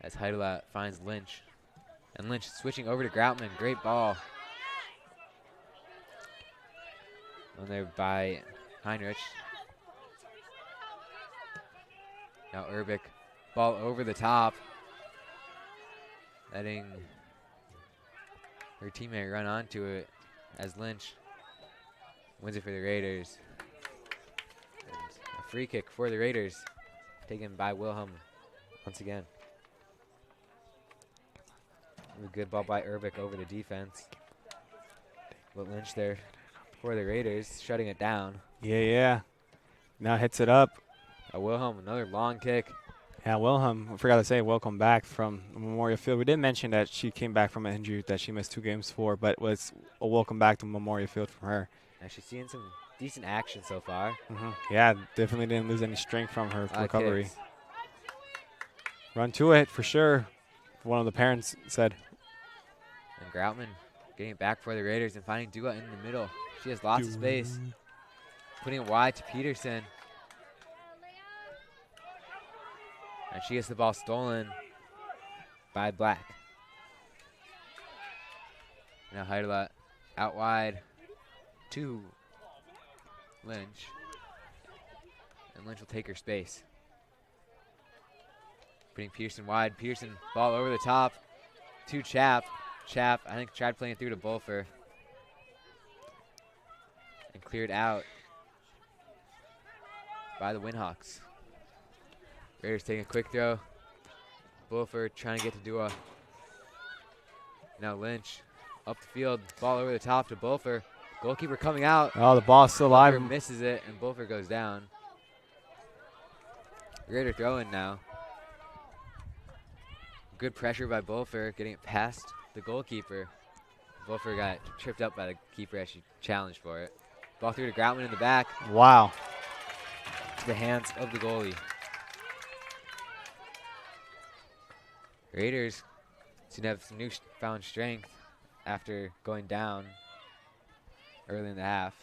As Heidela finds Lynch. And Lynch switching over to Groutman. Great ball. On there by Heinrich. Now Urbic. Ball over the top. Letting her teammate run onto it as Lynch wins it for the Raiders. And a free kick for the Raiders. Taken by Wilhelm once again. A good ball by Urbic over the defense. But Lynch there for the Raiders, shutting it down. Yeah. Now hits it up. Wilhelm, another long kick. Yeah, Wilhelm, I forgot to say, welcome back from Memorial Field. We did mention that she came back from an injury that she missed 2 games for, but it was a welcome back to Memorial Field from her. And she's seeing some decent action so far. Yeah, definitely didn't lose any strength from her recovery. Kicks. Run to it for sure, one of the parents said. And Groutman getting it back for the Raiders and finding Dua in the middle. She has lots of space. Putting it wide to Peterson. And she gets the ball stolen by Black. Now Heidela out wide to Lynch. And Lynch will take her space. Putting Peterson wide. Peterson, ball over the top to Chap. Chap, I think, tried playing it through to Bulfer. And cleared out by the Windhawks. Raiders taking a quick throw. Bulfer trying to get to Dua. Now Lynch up the field. Ball over the top to Bulfer. Goalkeeper coming out. Oh, the ball's still alive. Bulfer misses it, and Bulfer goes down. Raider throw-in now. Good pressure by Bulfer, getting it past the goalkeeper. Bulfer got tripped up by the keeper as she challenged for it. Ball through to Groutman in the back. Wow. To the hands of the goalie. Raiders seem to have some newfound strength after going down early in the half.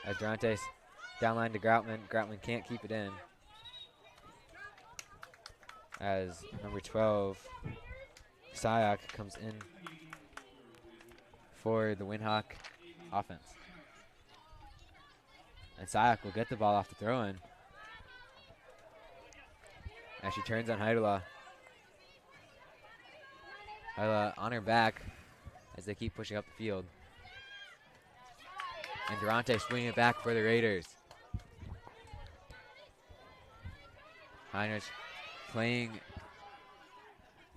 As Durantes downline to Groutman. Groutman can't keep it in. As number 12, Sayak, comes in for the Windhawk offense. And Sayak will get the ball off the throw-in. As she turns on Heidela. Heidela on her back as they keep pushing up the field. And Durante swinging it back for the Raiders. Heinrich playing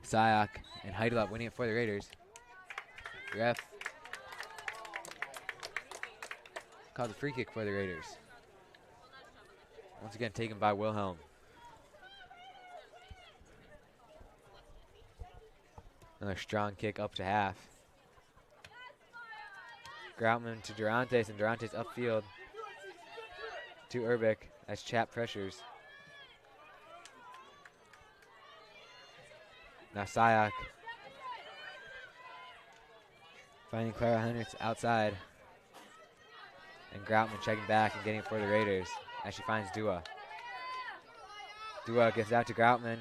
Sayak and Heidela winning it for the Raiders. Ref called the free kick for the Raiders. Once again taken by Wilhelm. Another strong kick up to half. Groutman to Durantes, and Durantes upfield to Urbic as Chap pressures. Now Sayak finding Clara Heinrichs outside. And Groutman checking back and getting it for the Raiders as she finds Dua. Dua gets out to Groutman.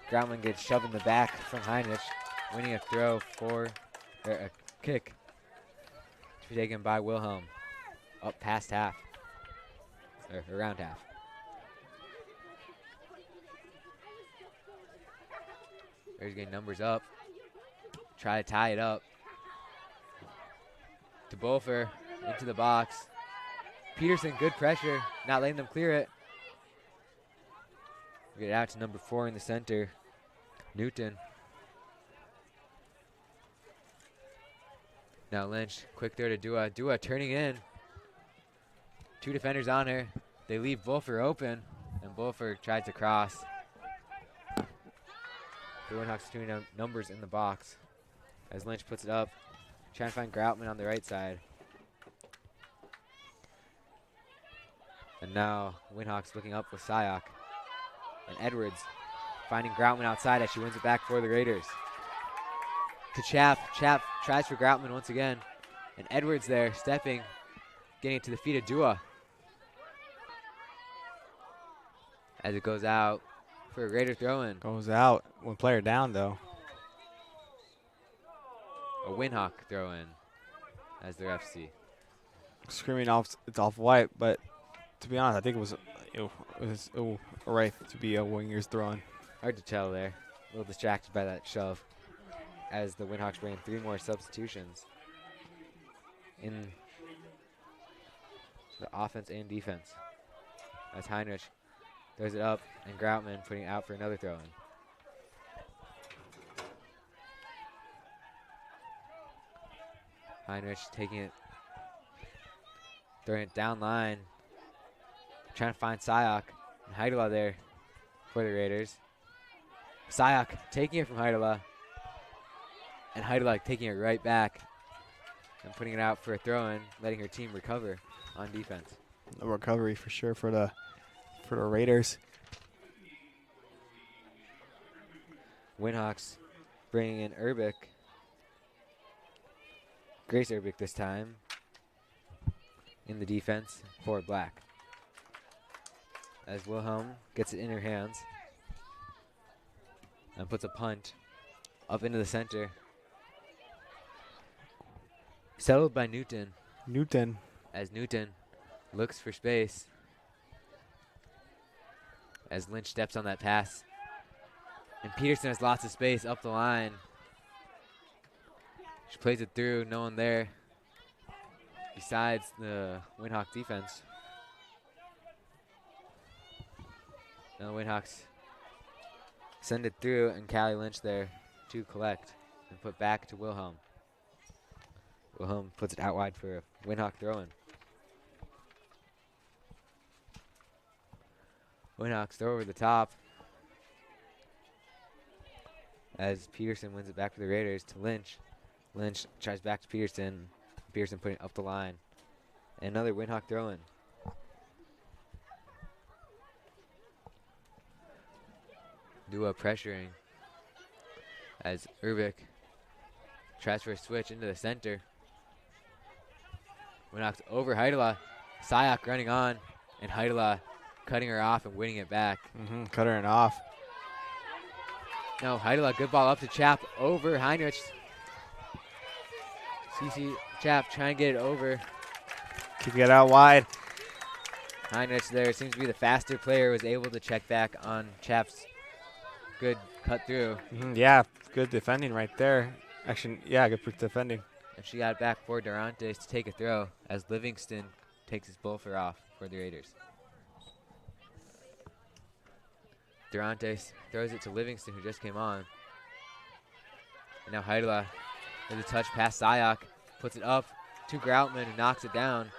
Groutman gets shoved in the back from Heinrich, winning a throw for a kick to be taken by Wilhelm up past half, or around half. Raiders getting numbers up. Try to tie it up. To Bolfer, into the box. Peterson, good pressure, not letting them clear it. Get it out to number 4 in the center, Newton. Now Lynch, quick throw to Dua. Dua turning in. 2 defenders on her. They leave Bolfer open, and Bolfer tries to cross. The Windhawks doing numbers in the box as Lynch puts it up. Trying to find Groutman on the right side. And now Windhawks looking up with Sayak. And Edwards finding Groutman outside as she wins it back for the Raiders. To Chaff. Chaff tries for Groutman once again. And Edwards there stepping, getting it to the feet of Dua. As it goes out for a Raider throw-in. Goes out. One player down, though. A Windhawk throw-in, as the refs see. Screaming off, it's off-white, but to be honest, I think it was right to be a Wingers throw-in. Hard to tell there. A little distracted by that shove, as the Windhawks bring 3 more substitutions in the offense and defense. As Heinrich throws it up, and Groutman putting it out for another throw-in. Heinrich taking it, throwing it down line, trying to find Sayak, and Heidela there for the Raiders. Sayak taking it from Heidela, and Heidela taking it right back and putting it out for a throw-in, letting her team recover on defense. A recovery for sure for the Raiders. Windhawks bringing in Urbic. Grace Urbic this time in the defense for Black. As Wilhelm gets it in her hands and puts a punt up into the center. Settled by Newton. Newton. As Newton looks for space. As Lynch steps on that pass. And Peterson has lots of space up the line. She plays it through, no one there besides the Windhawk defense. Now the Windhawks send it through, and Callie Lynch there to collect and put back to Wilhelm. Wilhelm puts it out wide for a Windhawk throw-in. Windhawks throw over the top as Peterson wins it back for the Raiders to Lynch. Lynch tries back to Peterson. Peterson putting it up the line. And another Windhawk throw-in. Dua pressuring as Urbic tries for a switch into the center. Windhawks over Heidela. Sayak running on, and Heidela cutting her off and winning it back. Cutting it off. No, Heidela, good ball up to Chap over Heinrich. CC Chap trying to get it over. To get out wide. Heinrich there seems to be the faster player, was able to check back on Chap's good cut through. Yeah, good defending right there. Actually, yeah, good defending. And she got it back for Durantes to take a throw as Livingston takes his Bolfer off for the Raiders. Durantes throws it to Livingston, who just came on. And now Heidela with a touch past Sayak, puts it up to Groutman, who knocks it down.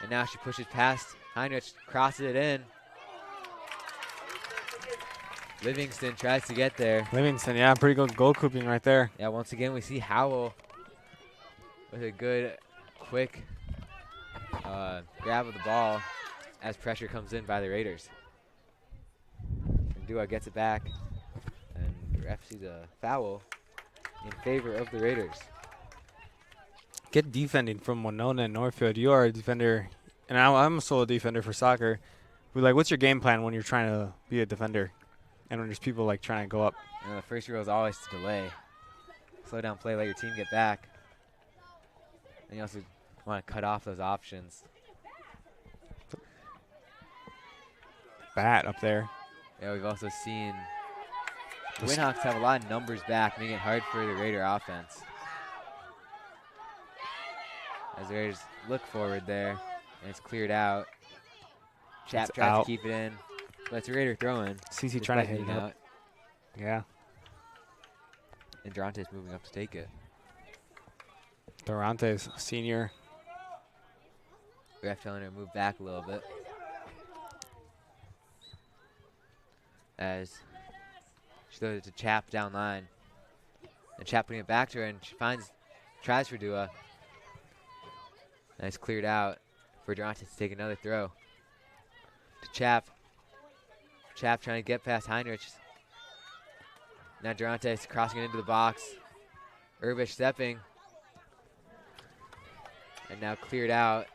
And now she pushes past Heinrich, crosses it in. Livingston tries to get there. Livingston, yeah, pretty good goal cooping right there. Yeah, once again we see Howell with a good, quick grab of the ball as pressure comes in by the Raiders. And Dua gets it back, and the ref sees a foul in favor of the Raiders. Get defending from Winona and Northfield. You are a defender, and I'm also a defender for soccer. We're like, what's your game plan when you're trying to be a defender and when there's people like trying to go up? The first rule is always to delay. Slow down play, let your team get back. And you also want to cut off those options. Bat up there. Yeah, we've also seen the Winhawks have a lot of numbers back, making it hard for the Raider offense. As the Raiders look forward there, and it's cleared out. Chap tries to keep it in, but it's a Raider throw-in. CC trying to hit it out. Yeah. And Durante's moving up to take it. Durante's senior. Ref telling her to move back a little bit. As she throws it to Chap down line. And Chap putting it back to her, and she tries for Dua. And it's cleared out for Durante to take another throw. To Chap. Chap trying to get past Heinrich. Now Durante's crossing it into the box. Urbish stepping. And now cleared out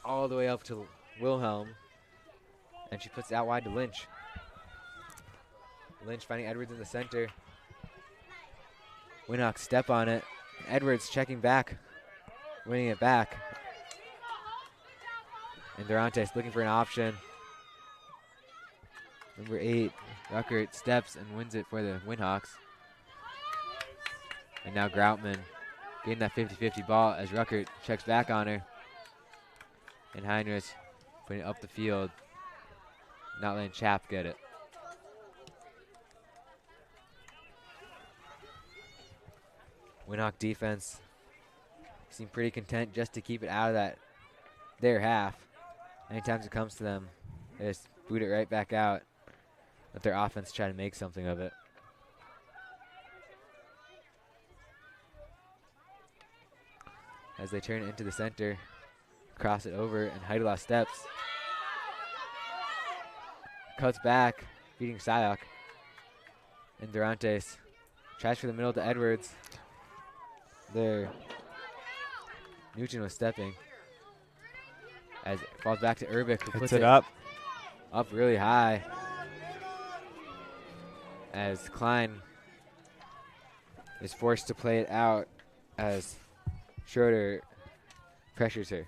all the way up to Wilhelm. And she puts it out wide to Lynch. Lynch finding Edwards in the center. Winnock step on it. Edwards checking back. Winning it back. And Durante's looking for an option. Number 8, Ruckert steps and wins it for the Winhawks. And now Groutman getting that 50-50 ball as Ruckert checks back on her. And Heinrich putting it up the field, not letting Chap get it. Winhawk defense seemed pretty content just to keep it out of their half. Anytime it comes to them, they just boot it right back out. Let their offense try to make something of it. As they turn it into the center, cross it over, and Heidela steps. Cuts back, beating Sayok. And Durantes tries for the middle to Edwards. There, Nugent was stepping. As it falls back to Urbic, who puts it up really high. As Klein is forced to play it out as Schroeder pressures her.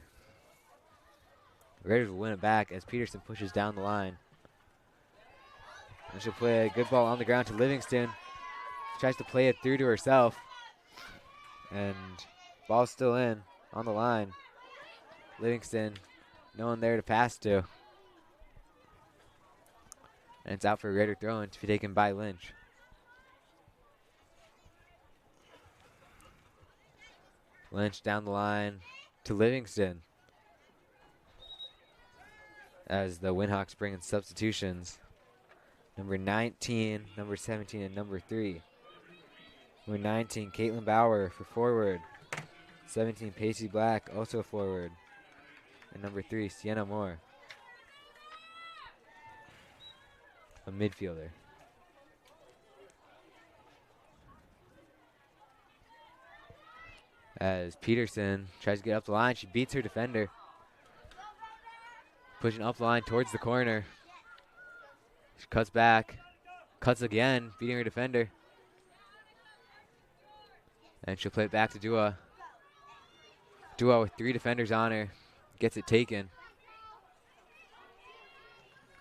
The Raiders will win it back as Peterson pushes down the line. And she'll play a good ball on the ground to Livingston. She tries to play it through to herself. And ball's still in on the line. Livingston, no one there to pass to. And it's out for a Raider throw-in to be taken by Lynch. Lynch down the line to Livingston. As the Winhawks bring in substitutions. Number 19, number 17, and number 3. Number 19, Caitlin Bauer for forward. 17, Pacey Black, also forward. And number 3, Sienna Moore, a midfielder. As Peterson tries to get up the line, she beats her defender. Pushing up the line towards the corner. She cuts back, cuts again, beating her defender. And she'll play it back to Dua. Dua with 3 defenders on her, gets it taken.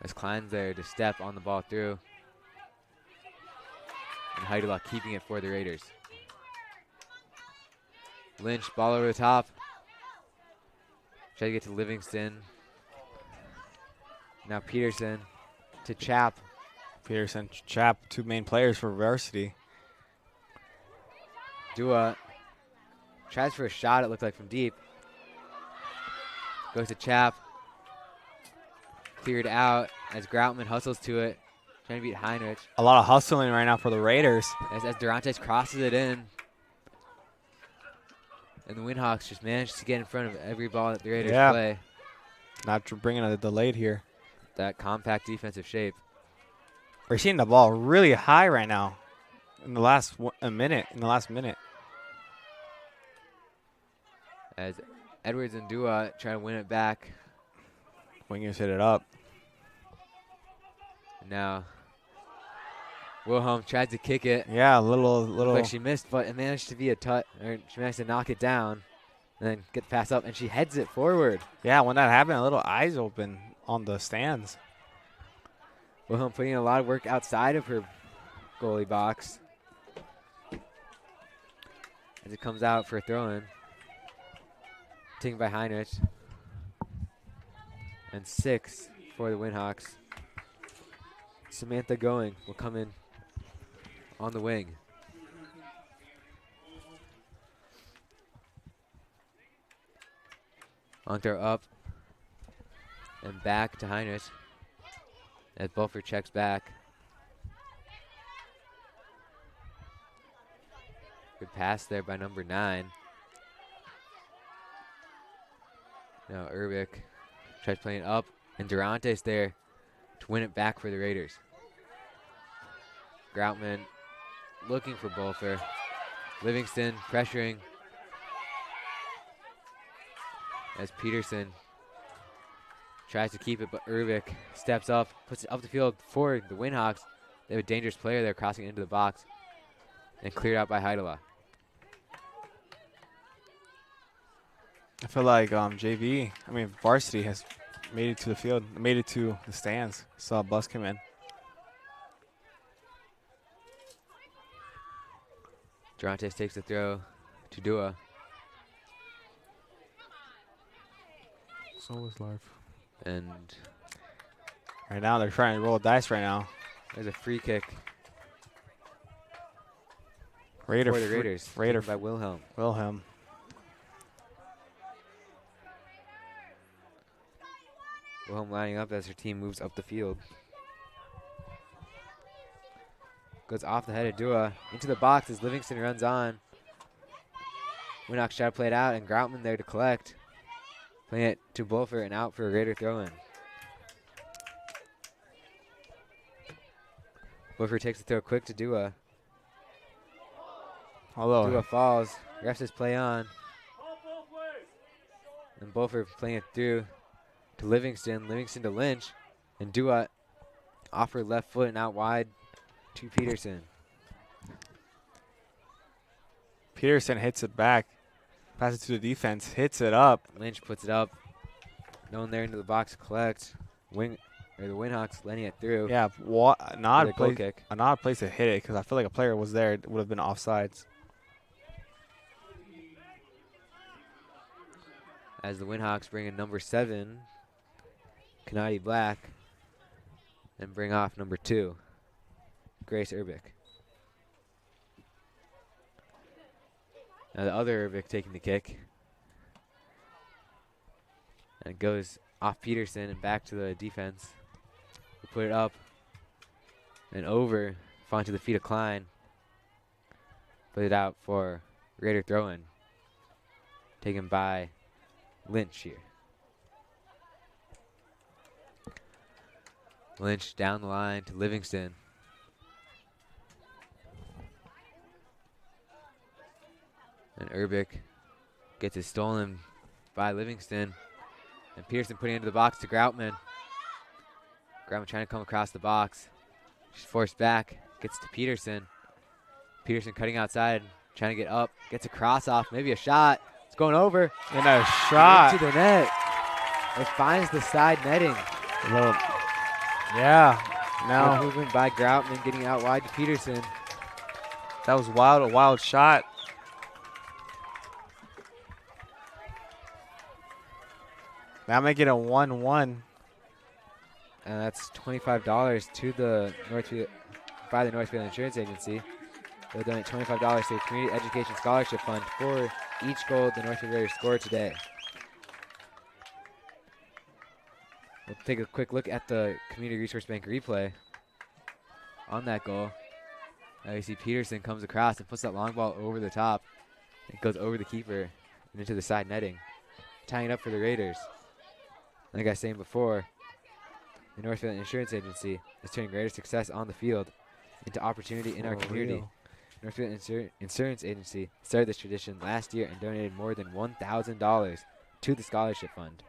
As Klein's there to step on the ball through. And Heidela keeping it for the Raiders. Lynch, ball over the top. Try to get to Livingston. Now Peterson to Chap. Peterson, Chap, 2 main players for varsity. Dua tries for a shot, it looked like, from deep. Goes to Chap. Cleared out as Groutman hustles to it. Trying to beat Heinrich. A lot of hustling right now for the Raiders. As Durantes crosses it in. And the Winhawks just managed to get in front of every ball that the Raiders play. Not bringing a delayed here. That compact defensive shape. We're seeing the ball really high right now. In the last minute. As Edwards and Dua try to win it back. Wingers hit it up. Now, Wilhelm tried to kick it. Yeah, little. Like she missed, but it managed to be a touch. Or she managed to knock it down, and then get the pass up, and she heads it forward. Yeah, when that happened, a little eyes open on the stands. Wilhelm putting in a lot of work outside of her goalie box. As it comes out for a throw-in. Taken by Heinrich. And 6 for the Winhawks. Samantha Going will come in on the wing. On throw up. And back to Heinrich. As Bulfer checks back. Good pass there by number 9. Now Urbic tries playing up, and Durante's there to win it back for the Raiders. Groutman looking for Bulfer. Livingston pressuring. As Peterson tries to keep it, but Urbic steps up, puts it up the field for the Winhawks. They have a dangerous player there crossing into the box, and cleared out by Heidela. I feel like varsity has made it to the field, made it to the stands. Saw a bus come in. Durantes takes the throw to Dua. So was life. And right now they're trying to roll dice right now. There's a free kick. For the Raiders. Raider by Wilhelm. Wilhelm. Wilhelm lining up as her team moves up the field. Goes off the head of Dua. Into the box as Livingston runs on. Winnox try to play it out, and Groutman there to collect. Playing it to Bulfer and out for a Raider throw-in. Bulfer takes the throw quick to Dua. Dua falls. Refs his play on. And Bulfer playing it through to Livingston. Livingston to Lynch. And Dua off her left foot and out wide to Peterson. Peterson hits it back. Passes to the defense. Hits it up. Lynch puts it up. No one there into the box to collect. The Winhawks letting it through. Yeah, an odd place to hit it because I feel like a player was there. It would have been offsides. As the Winhawks bring in number 7, Kanadi Black, and bring off number 2, Grace Urbic. Now the other Urbic taking the kick. And it goes off Peterson and back to the defense. We'll put it up and over, falling to the feet of Klein. Put it out for Raider throw-in. Taken by Lynch here. Lynch down the line to Livingston. And Urbic gets it stolen by Livingston. And Peterson putting it into the box to Groutman. Groutman trying to come across the box. She's forced back. Gets to Peterson. Peterson cutting outside. Trying to get up. Gets a cross off. Maybe a shot. It's going over. And a shot. Into the net. It finds the side netting. Yeah. Now good movement by Groutman getting out wide to Peterson. That was wild. A wild shot. Now make it a 1-1. And that's $25 to the Northfield by the Northfield Insurance Agency. They'll donate $25 to the Community Education Scholarship Fund for each goal the Northfield Raiders score today. We'll take a quick look at the Community Resource Bank replay on that goal. Now you see Peterson comes across and puts that long ball over the top. It goes over the keeper and into the side netting, tying it up for the Raiders. Like I was saying before, the Northfield Insurance Agency is turning Raider success on the field into opportunity in our community. Northfield Insurance Agency started this tradition last year and donated more than $1,000 to the scholarship fund.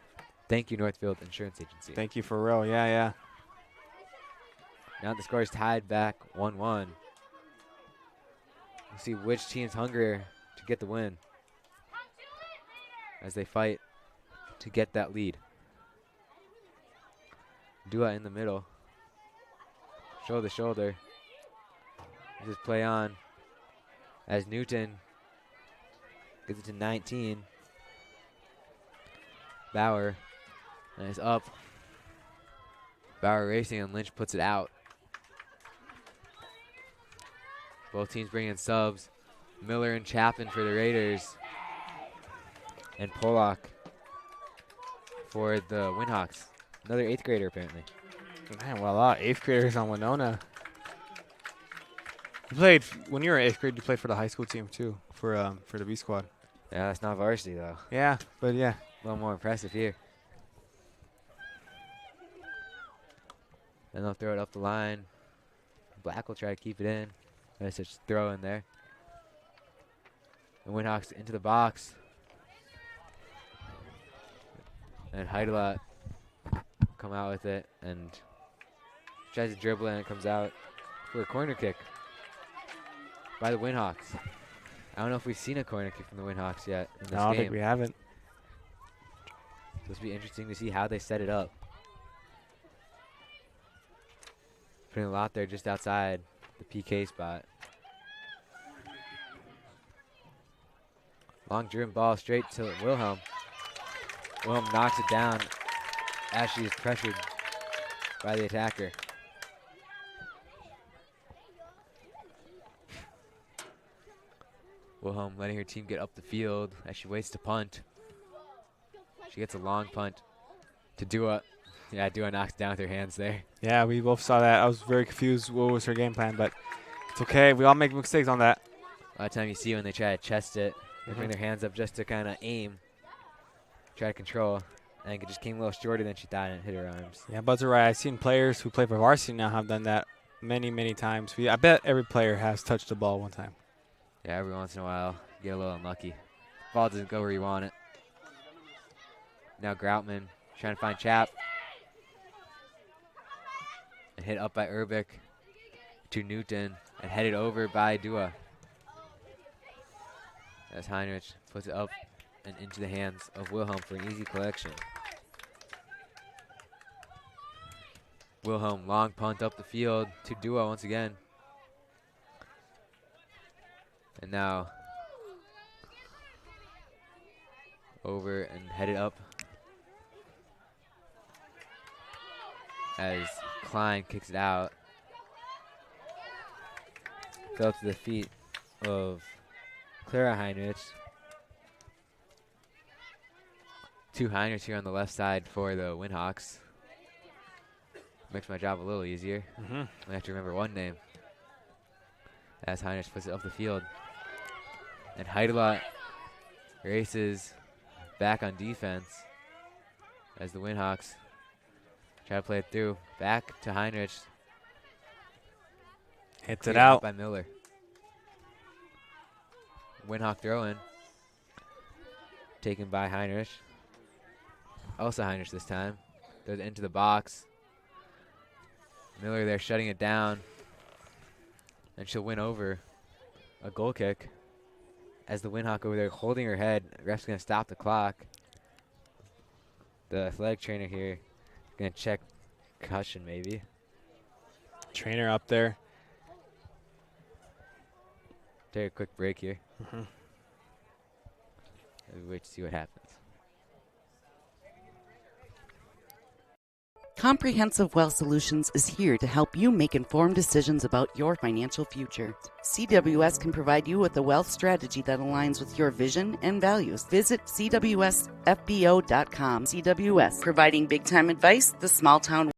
Thank you, Northfield Insurance Agency. Thank you for real. Yeah. Now the score is tied back 1-1. We'll see which team's hungrier to get the win as they fight to get that lead. Dua in the middle. Shoulder to shoulder. Just play on as Newton gets it to 19. Bauer is up. Bauer racing and Lynch puts it out. Both teams bring in subs. Miller and Chapin for the Raiders. And Pollock for the Windhawks. Another 8th grader apparently. Man, well, a lot of 8th graders on Winona. You played, when you were in 8th grade, you played for the high school team too, for the B squad. Yeah, that's not varsity though. Yeah, but yeah. A little more impressive here. Then they'll throw it up the line. Black will try to keep it in. Nice just throw in there. The Windhawks into the box. And Heidelot come out with it and tries to dribble and it comes out for a corner kick by the Windhawks. I don't know if we've seen a corner kick from the Windhawks yet in this game. I don't think we haven't. So it's be interesting to see how they set it up. Putting a lot there just outside the PK spot. Long driven ball straight to Wilhelm. Wilhelm knocks it down as she is pressured by the attacker. Wilhelm letting her team get up the field as she waits to punt. She gets a long punt to Dua. Yeah, Dua knocks down with her hands there. Yeah, we both saw that. I was very confused what was her game plan, but it's okay. We all make mistakes on that. A lot of time you see when they try to chest it, they bring their hands up just to kind of aim, try to control. I think it just came a little shorter than she thought and it hit her arms. Yeah, Bud's right. I've seen players who play for varsity now have done that many, many times. I bet every player has touched the ball one time. Yeah, every once in a while, you get a little unlucky. Ball doesn't go where you want it. Now Groutman trying to find Chap. And hit up by Urbic to Newton and headed over by Dua. As Heinrich puts it up and into the hands of Wilhelm for an easy collection. Wilhelm, long punt up the field to Dua once again. And now over and headed up as Klein kicks it out. Fell to the feet of Clara Heinrich. Two Heinrichs here on the left side for the Windhawks. Makes my job a little easier. I have to remember one name. As Heinrich puts it up the field. And Heidelot races back on defense as the Windhawks try to play it through. Back to Heinrich. Hits it out by Miller. Windhawk throw in. Taken by Heinrich. Also Heinrich this time. Goes into the box. Miller there shutting it down. And she'll win over a goal kick. As the Windhawk over there holding her head. Ref's going to stop the clock. The athletic trainer here is going to check concussion maybe. Trainer up there. Take a quick break here. Wait to see what happens. Comprehensive Wealth Solutions is here to help you make informed decisions about your financial future. CWS can provide you with a wealth strategy that aligns with your vision and values. Visit CWSFBO.com. CWS, providing big-time advice the small-town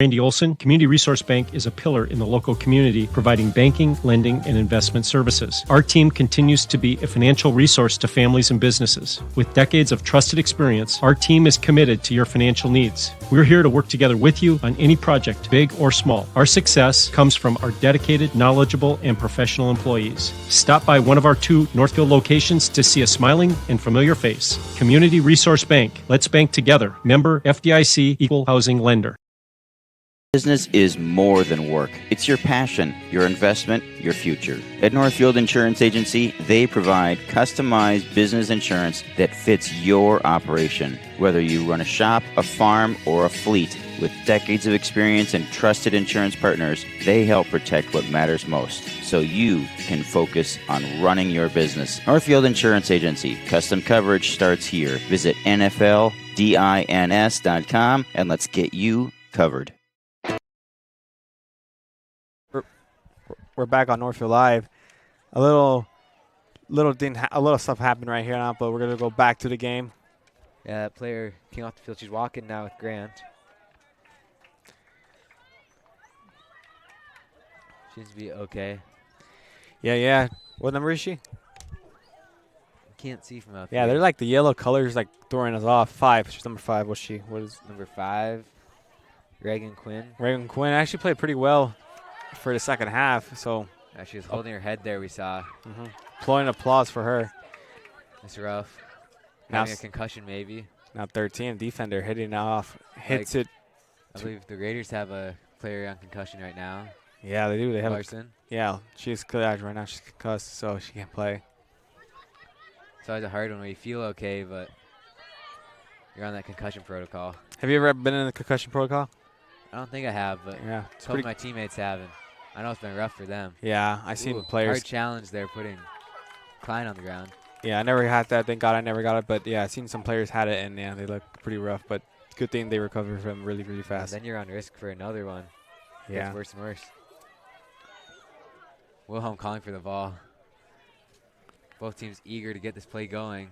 Randy Olson, Community Resource Bank is a pillar in the local community, providing banking, lending, and investment services. Our team continues to be a financial resource to families and businesses. With decades of trusted experience, our team is committed to your financial needs. We're here to work together with you on any project, big or small. Our success comes from our dedicated, knowledgeable, and professional employees. Stop by one of our 2 Northfield locations to see a smiling and familiar face. Community Resource Bank. Let's bank together. Member FDIC, Equal Housing Lender. Business is more than work. It's your passion, your investment, your future. At Northfield Insurance Agency, they provide customized business insurance that fits your operation. Whether you run a shop, a farm, or a fleet, with decades of experience and trusted insurance partners, they help protect what matters most, so you can focus on running your business. Northfield Insurance Agency. Custom coverage starts here. Visit NFLDINS.com and let's get you covered. We're back on Northfield Live. A little stuff happened right here now, but we're gonna go back to the game. Yeah, that player came off the field. She's walking now with Grant. Seems to be okay. Yeah. What number is she? Can't see from up Yeah, here. they're like the yellow colors, like throwing us off. 5. She's number 5. What's she? What is number 5? Reagan Quinn. Reagan Quinn actually played pretty well for the second half. So she was holding her head there. We saw. Blowing applause for her. It's rough. Now Having a concussion, maybe. Now 13 defender hitting off, hits it. I believe the Raiders have a player on concussion right now. Yeah, they do. They have Larson. Yeah, she's concussed right now. She's concussed, so she can't play. It's always a hard one where you feel okay, but you're on that concussion protocol. Have you ever been in the concussion protocol? I don't think I have, but yeah, some of my teammates haven't. I know it's been rough for them. Yeah, I seen players. Hard challenge there, putting Klein on the ground. Yeah, I never had that. Thank God I never got it. But yeah, I seen some players had it, and yeah, they look pretty rough. But good thing they recovered from really, really fast. And then you're on risk for another one. Yeah. Gets worse and worse. Wilhelm calling for the ball. Both teams eager to get this play going.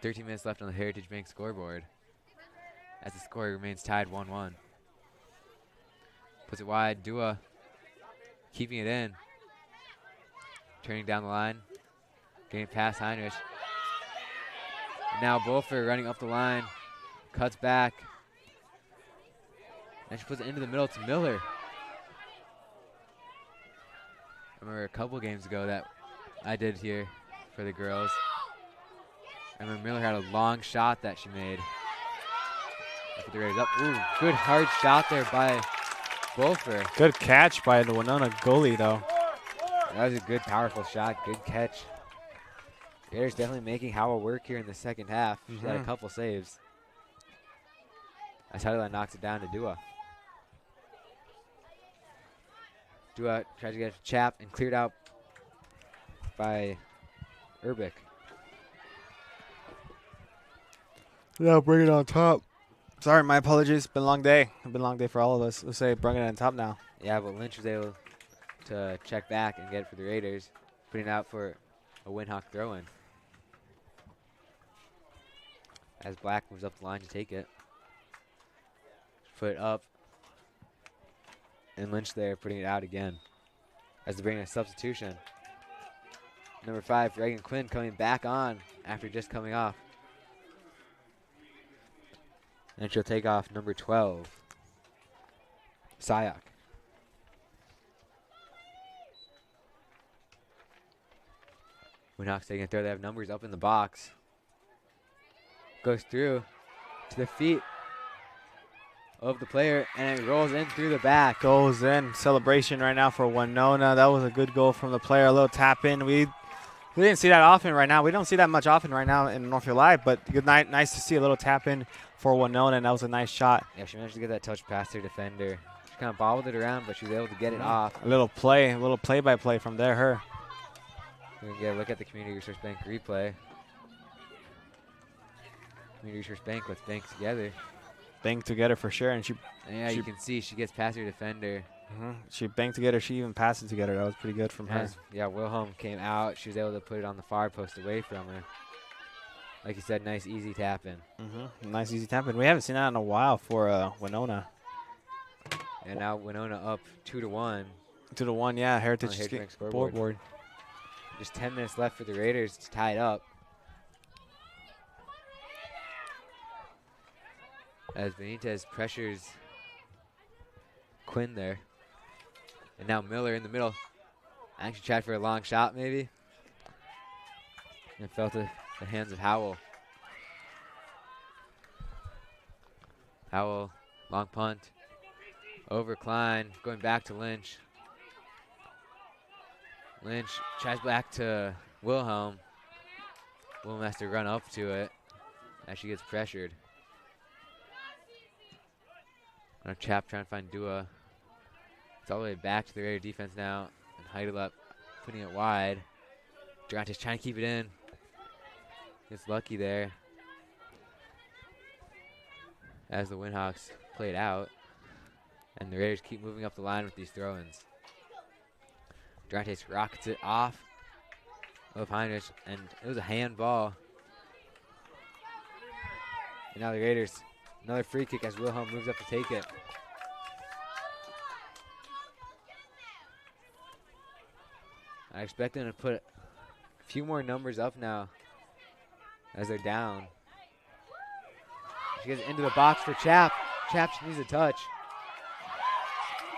13 minutes left on the Heritage Bank scoreboard as the score remains tied 1-1. Puts it wide. Dua keeping it in. Turning down the line. Getting past Heinrich. Now Bolfer running up the line. Cuts back. And she puts it into the middle to Miller. I remember a couple games ago that I did here for the girls. I remember Miller had a long shot that she made. Put the Raiders up. Ooh, good hard shot there by Bolfer. Good catch by the Winona goalie, though. That was a good, powerful shot. Good catch. Raiders definitely making Howell work here in the second half. She's had a couple saves. As Heideline knocks it down to Dua. Dua tries to get a chap and cleared out by Urbic. Yeah, bring it on top. Sorry, my apologies. Been a long day. It's been a long day for all of us. Let's say bring it on top now. Yeah, but Lynch was able to check back and get it for the Raiders, putting it out for a Windhawk throw-in. As Black moves up the line to take it. Put it up. And Lynch there putting it out again. As they bring in a substitution. Number 5, Reagan Quinn coming back on after just coming off. And she'll take off number 12, Sayak. Windhawks taking a throw. They have numbers up in the box. Goes through to the feet of the player, and it rolls in through the back. Goes in. Celebration right now for Winona. That was a good goal from the player. A little tap in. We didn't see that often right now. We don't see that much often right now in Northfield Live, but good night. Nice to see a little tap in for Winona, and that was a nice shot. Yeah, she managed to get that touch past her defender. She kind of bobbled it around, but she was able to get it off. A little play-by-play from there, her. We can get a look at the Community Resource Bank replay. Community Resource Bank, let's bank together. Bank together for sure, and you can see she gets past her defender. She banked together. She even passed it together. That was pretty good from her. Yeah, Wilhelm came out. She was able to put it on the far post away from her. Like you said, nice easy tap in. Nice easy tap in. We haven't seen that in a while for Winona. And now Winona up 2-1. 2-1, yeah. Heritage on the is Heritage getting scoreboard. board. Just 10 minutes left for the Raiders to tie it up. As Benitez pressures Quinn there. And now Miller in the middle. Actually tried for a long shot maybe. And fell to the hands of Howell. Howell, long punt. Over Klein, going back to Lynch. Lynch tries back to Wilhelm. Wilhelm has to run up to it as she gets pressured. Our Chap trying to find Dua. It's all the way back to the Raider defense now. And Heidelup putting it wide. Durante's trying to keep it in. Gets lucky there. As the Windhawks play it out. And the Raiders keep moving up the line with these throw-ins. Durante's rockets it off of Heinrich, and it was a handball. And now the Raiders, another free kick as Wilhelm moves up to take it. I expect them to put a few more numbers up now as they're down. She gets into the box for Chap. Chap needs a touch.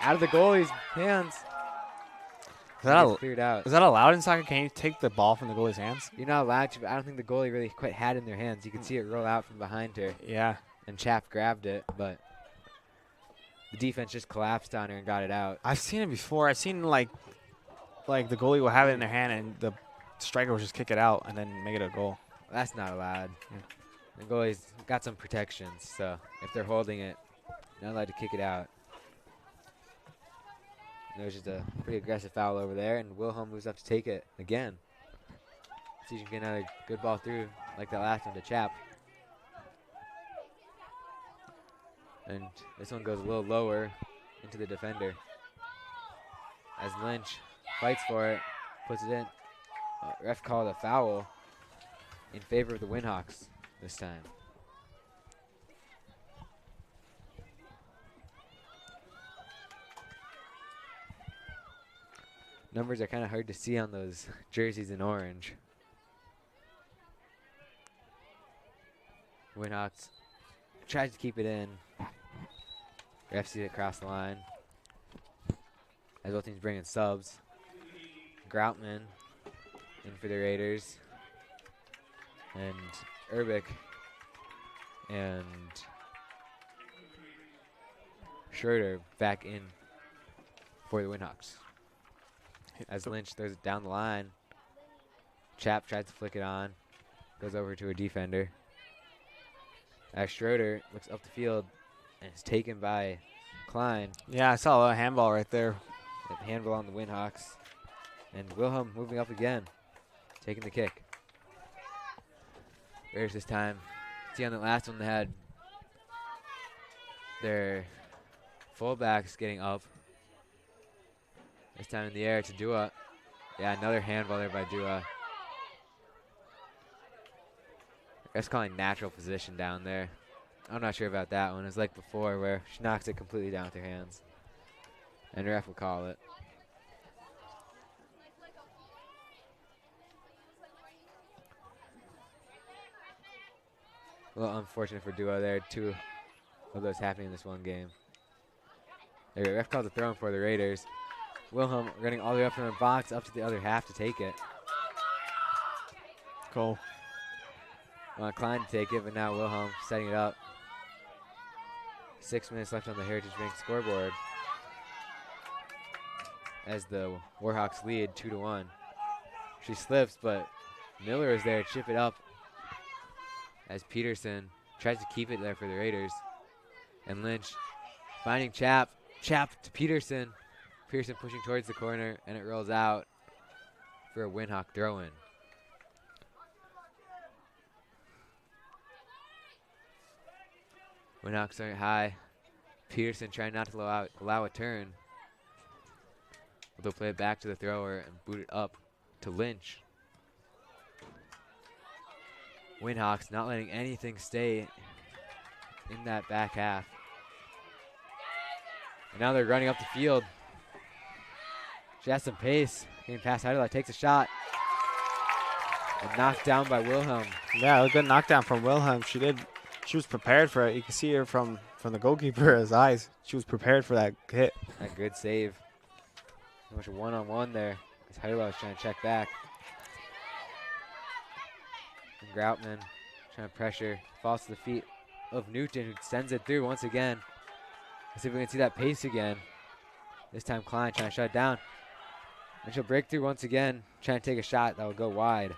Out of the goalie's hands. Cleared out. Is that allowed in soccer? Can you take the ball from the goalie's hands? You're not allowed to, but I don't think the goalie really quite had it in their hands. You can see it roll out from behind her. Yeah. And Chap grabbed it, but the defense just collapsed on her and got it out. I've seen it before. I've seen like the goalie will have it in their hand and the striker will just kick it out and then make it a goal. That's not allowed. Yeah. The goalie's got some protections, so if they're holding it, they're not allowed to kick it out. There's just a pretty aggressive foul over there, and Wilhelm moves up to take it again. See if you can get another good ball through like that last one to Chap. And this one goes a little lower into the defender. As Lynch fights for it, puts it in. Ref called a foul in favor of the Windhawks this time. Numbers are kind of hard to see on those jerseys in orange. Windhawks tries to keep it in. Ref sees it cross the line. As both teams bring in subs. Groutman in for the Raiders. And Urbic and Schroeder back in for the Windhawks. As Lynch throws it down the line. Chap tries to flick it on. Goes over to a defender. As Schroeder looks up the field and is taken by Klein. Yeah, I saw a handball right there. Handball on the Windhawks. And Wilhelm moving up again. Taking the kick. Raiders this time. See on the last one they had their fullbacks getting up. This time in the air to Dua. Yeah, another handball there by Dua. That's calling natural position down there. I'm not sure about that one. It's like before where she knocks it completely down with her hands. And the ref will call it. A little unfortunate for Dua there. Two of those happening in this one game. The ref calls a throw-in for the Raiders. Wilhelm running all the way up from the box up to the other half to take it. Cool. Want Klein to take it, but now Wilhelm setting it up. 6 minutes left on the Heritage Bank scoreboard as the Warhawks lead 2-1. She slips, but Miller is there to chip it up as Peterson tries to keep it there for the Raiders. And Lynch finding Chap. Chap to Peterson. Pearson pushing towards the corner, and it rolls out for a Windhawk throw-in. Windhawks starting high. Peterson trying not to allow a turn. But they'll play it back to the thrower and boot it up to Lynch. Windhawks not letting anything stay in that back half. And now they're running up the field. She has some pace. Getting past Heidela, takes a shot. And knocked down by Wilhelm. Yeah, it was a good knockdown from Wilhelm. She was prepared for it. You can see her from the goalkeeper's eyes. She was prepared for that hit. A good save. So much one-on-one there. As Heidela was trying to check back. And Groutman trying to pressure. Falls to the feet of Newton, who sends it through once again. Let's see if we can see that pace again. This time Klein trying to shut it down. And she'll break through once again, trying to take a shot that will go wide.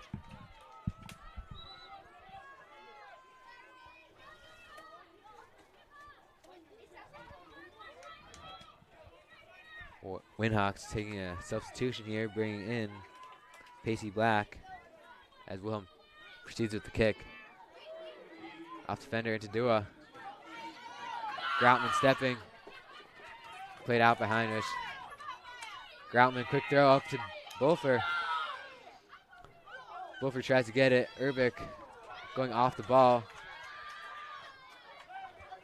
Winhawks taking a substitution here, bringing in Pacey Black as Wilhelm proceeds with the kick. Off defender into Dua. Groutman stepping. Played out behind us. Groutman, quick throw up to Bulfer. Bulfer tries to get it. Urbic going off the ball.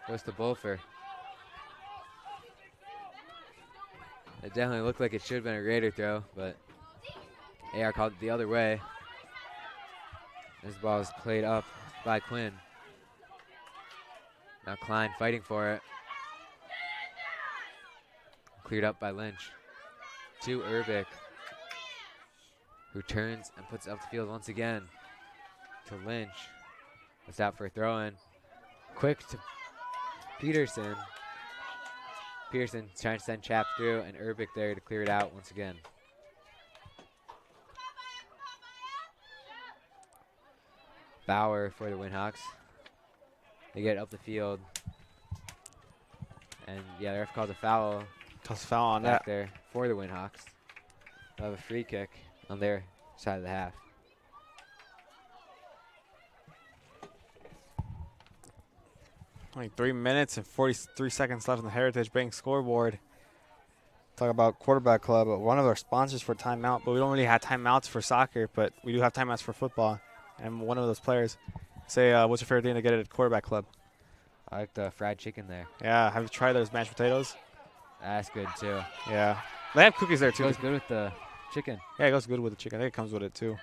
Goes to Bulfer. It definitely looked like it should have been a Raider throw, but AR called it the other way. This ball is played up by Quinn. Now Klein fighting for it. Cleared up by Lynch. To Urbic, who turns and puts it up the field once again to Lynch. It's out for a throw-in. Quick to Peterson. Pearson trying to send Chap through, and Urbic there to clear it out once again. Bauer for the Winhawks. They get it up the field. And yeah, the ref called a foul. Toss foul on back that. there for the Winhawks. They'll have a free kick on their side of the half. Only 3 minutes and 43 seconds left on the Heritage Bank scoreboard. Talk about Quarterback Club, one of our sponsors for timeout, but we don't really have timeouts for soccer, but we do have timeouts for football. And one of those players say, what's your favorite thing to get at Quarterback Club? I like the fried chicken there. Yeah, have you tried those mashed potatoes? That's good too. Yeah. They have cookies there too. It goes good with the chicken. Yeah, it goes good with the chicken. I think it comes with it too.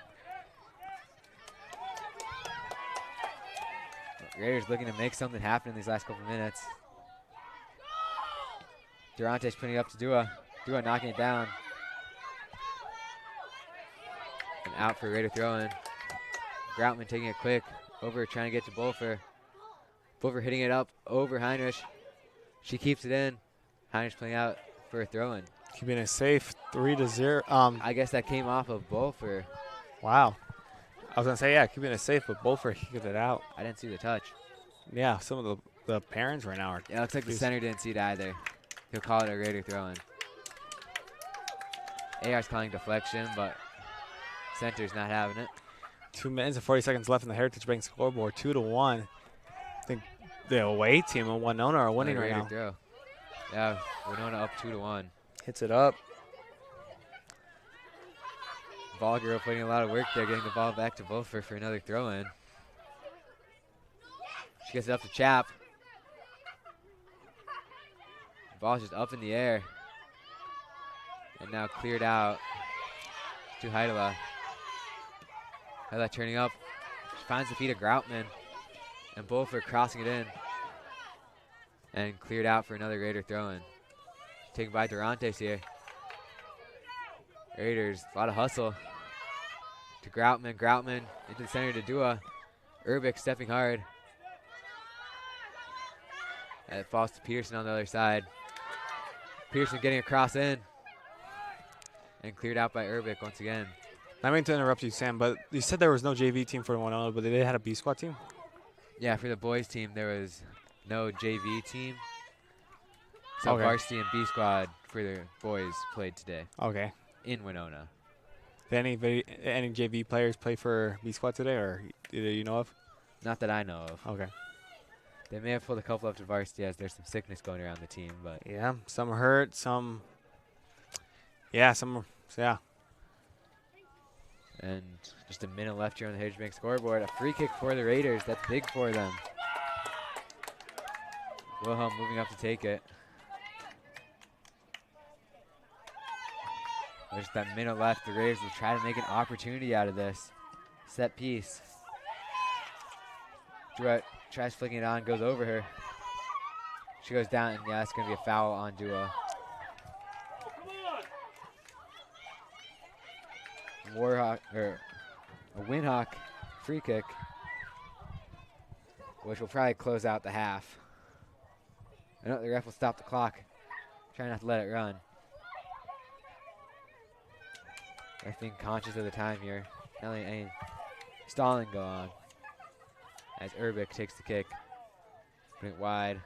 Raiders looking to make something happen in these last couple minutes. Durante's putting it up to Dua. Dua knocking it down. And out for Raider throw-in. Groutman taking it quick. Over trying to get to Bulfer. Bulfer hitting it up over Heinrich. She keeps it in. Heinrich playing out for a throw-in. Keeping it safe, 3-0. I guess that came off of Bulfer. Wow. I was going to say, yeah, keeping it safe, but Bulfer kicked it out. I didn't see the touch. Yeah, some of the parents right now are Yeah, it looks like the center didn't see it either. He'll call it a Raider throw-in. AR's calling deflection, but center's not having it. 2 minutes and 40 seconds left in the Heritage Bank scoreboard, 2-1. I think the away team and Winona are winning right now. Throw. Yeah, Winona up 2-1. Hits it up. Ball girl putting a lot of work there, getting the ball back to Bulfer for another throw-in. She gets it up to Chap. The ball's just up in the air. And now cleared out to Heidela. Heidela turning up. She finds the feet of Groutman. And Bulfer crossing it in. And cleared out for another Raider throw-in. Taken by Durantes here. Raiders, a lot of hustle. To Groutman, Groutman into the center to Dua. Urbic stepping hard. And it falls to Pearson on the other side. Pearson getting a cross in. And cleared out by Urbic once again. I mean to interrupt you, Sam, but you said there was no JV team for Winona, but they had a B squad team? Yeah, for the boys team, there was no JV team. So Okay. varsity and B squad for the boys played today. Okay. In Winona. Did any JV players play for B squad today, or do you know of? Not that I know of. Okay. They may have pulled a couple up to varsity as there's some sickness going around the team, but Yeah, some are hurt, some. Yeah, yeah. And just a minute left here on the Heritage Bank scoreboard. A free kick for the Raiders. That's big for them. Wilhelm moving up to take it. There's that minute left. The Raiders will try to make an opportunity out of this. Set piece. Duet tries flicking it on, goes over her. She goes down, and yeah, it's going to be a foul on Dua. Warhawk, or a Windhawk free kick, which will probably close out the half. I know the ref will stop the clock. Try not to let it run. Ref being conscious of the time here. Not letting any stalling go on. As Urbic takes the kick. Putting it wide.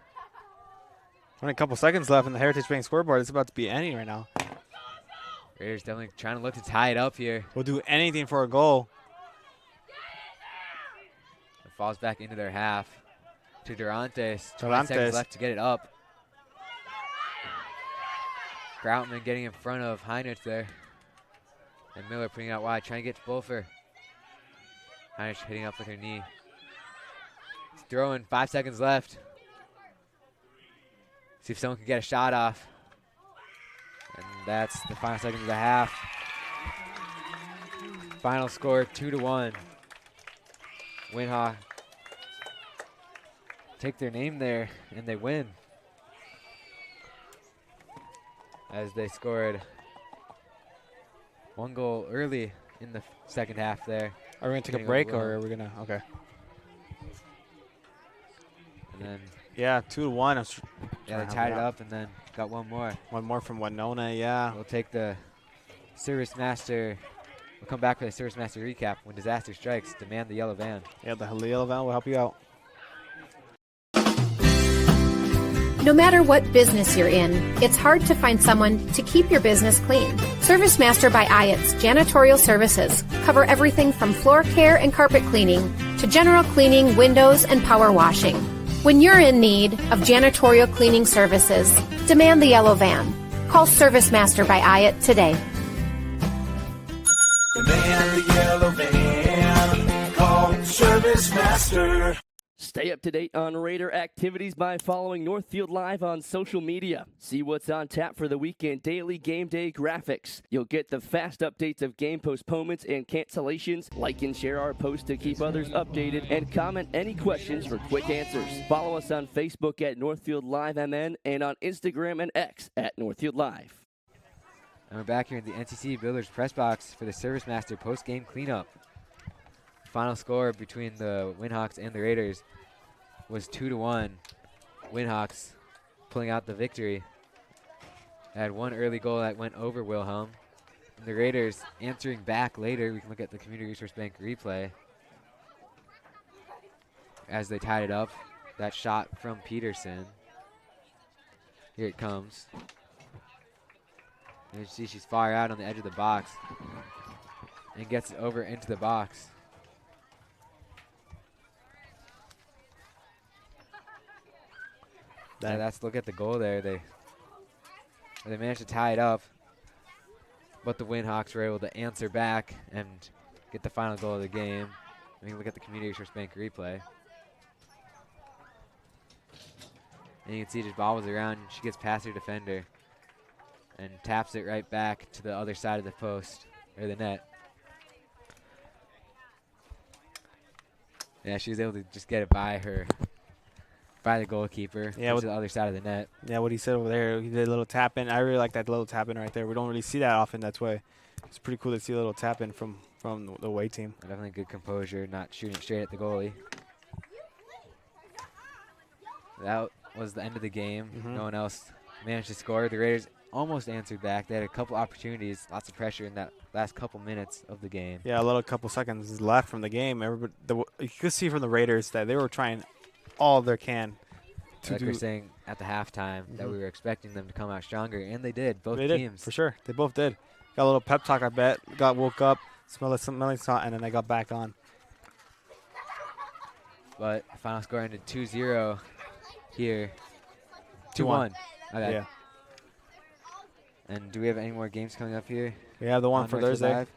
Only a couple seconds left in the Heritage Bank scoreboard. It's about to be any right now. Raiders definitely trying to look to tie it up here. We'll do anything for a goal. It falls back into their half. To Durantes. 20 seconds left to get it up. Groutman getting in front of Heinrich there. And Miller putting it out wide, trying to get to Bulfer. Heinrich hitting up with her knee. He's throwing, 5 seconds left. See if someone can get a shot off. And that's the final seconds of the half. Final score 2-1. Windhawk take their name there and they win. As they scored 1 goal early in the second half there. Are we going to take a break or are we going to? Okay. And then. Yeah, 2-1. Yeah, they tied it up and then got one more. One more from Winona, yeah. We'll take the Service Master. We'll come back for the Service Master recap. When disaster strikes, demand the yellow van. Yeah, the yellow van will help you out. No matter what business you're in, it's hard to find someone to keep your business clean. Service Master by Ayat's Janitorial Services cover everything from floor care and carpet cleaning to general cleaning, windows, and power washing. When you're in need of janitorial cleaning services, demand the yellow van. Call Service Master by Ayat today. Demand the yellow van. Call Service Master. Stay up to date on Raider activities by following Northfield Live on social media. See what's on tap for the weekend daily game day graphics. You'll get the fast updates of game postponements and cancellations. Like and share our posts to keep others updated and comment any questions for quick answers. Follow us on Facebook at Northfield Live MN and on Instagram and X at Northfield Live. And we're back here in the NCC Builders press box for the Service Master post-game cleanup. Final score between the Windhawks and the Raiders was 2-1. Windhawks pulling out the victory. Had one early goal that went over Wilhelm. And the Raiders answering back later. We can look at the Community Resource Bank replay. As they tied it up. That shot from Peterson. Here it comes. And you see she's far out on the edge of the box. And gets it over into the box. Look at the goal there. They managed to tie it up, but the Windhawks were able to answer back and get the final goal of the game. We can look at the Community Resource Bank replay. And you can see just bobbles around. She gets past her defender and taps it right back to the other side of the post, or the net. Yeah, she was able to just get it by the goalkeeper, to the other side of the net. Yeah, what he said over there, he did a little tap in. I really like that little tap in right there. We don't really see that often. That's why it's pretty cool to see a little tap in from the away team. Definitely good composure, not shooting straight at the goalie. That was the end of the game. No one else managed to score. The Raiders almost answered back. They had a couple opportunities, lots of pressure in that last couple minutes of the game. Yeah, a little couple seconds left from the game. You could see from the Raiders that they were trying all they can to like we were saying at the halftime that we were expecting them to come out stronger, and they did. Both teams. Did, for sure. They both did. Got a little pep talk, I bet. Woke up, smelled smelling salt, and then they got back on. But the final score ended 2-0 here. 2-1. Okay. Yeah. And do we have any more games coming up here? We have the one for Thursday. Live?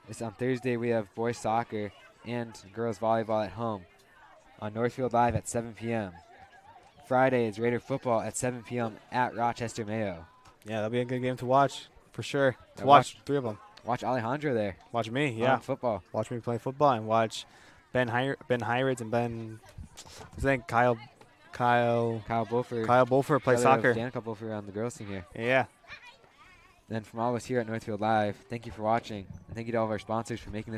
It's on Thursday. We have boys soccer and girls volleyball at home on Northfield Live at 7 p.m. Friday is Raider football at 7 p.m. at Rochester Mayo. Yeah, that'll be a good game to watch. For sure. To Yeah, watch 3 of them. Watch Alejandro there. Watch me, playing yeah. football. Watch me play football and watch Ben Hyrids and I think Kyle Beaufort. Kyle Beaufort play soccer. Danica Beaufort on the girls team here. Yeah. Then from all of us here at Northfield Live, thank you for watching. And thank you to all of our sponsors for making this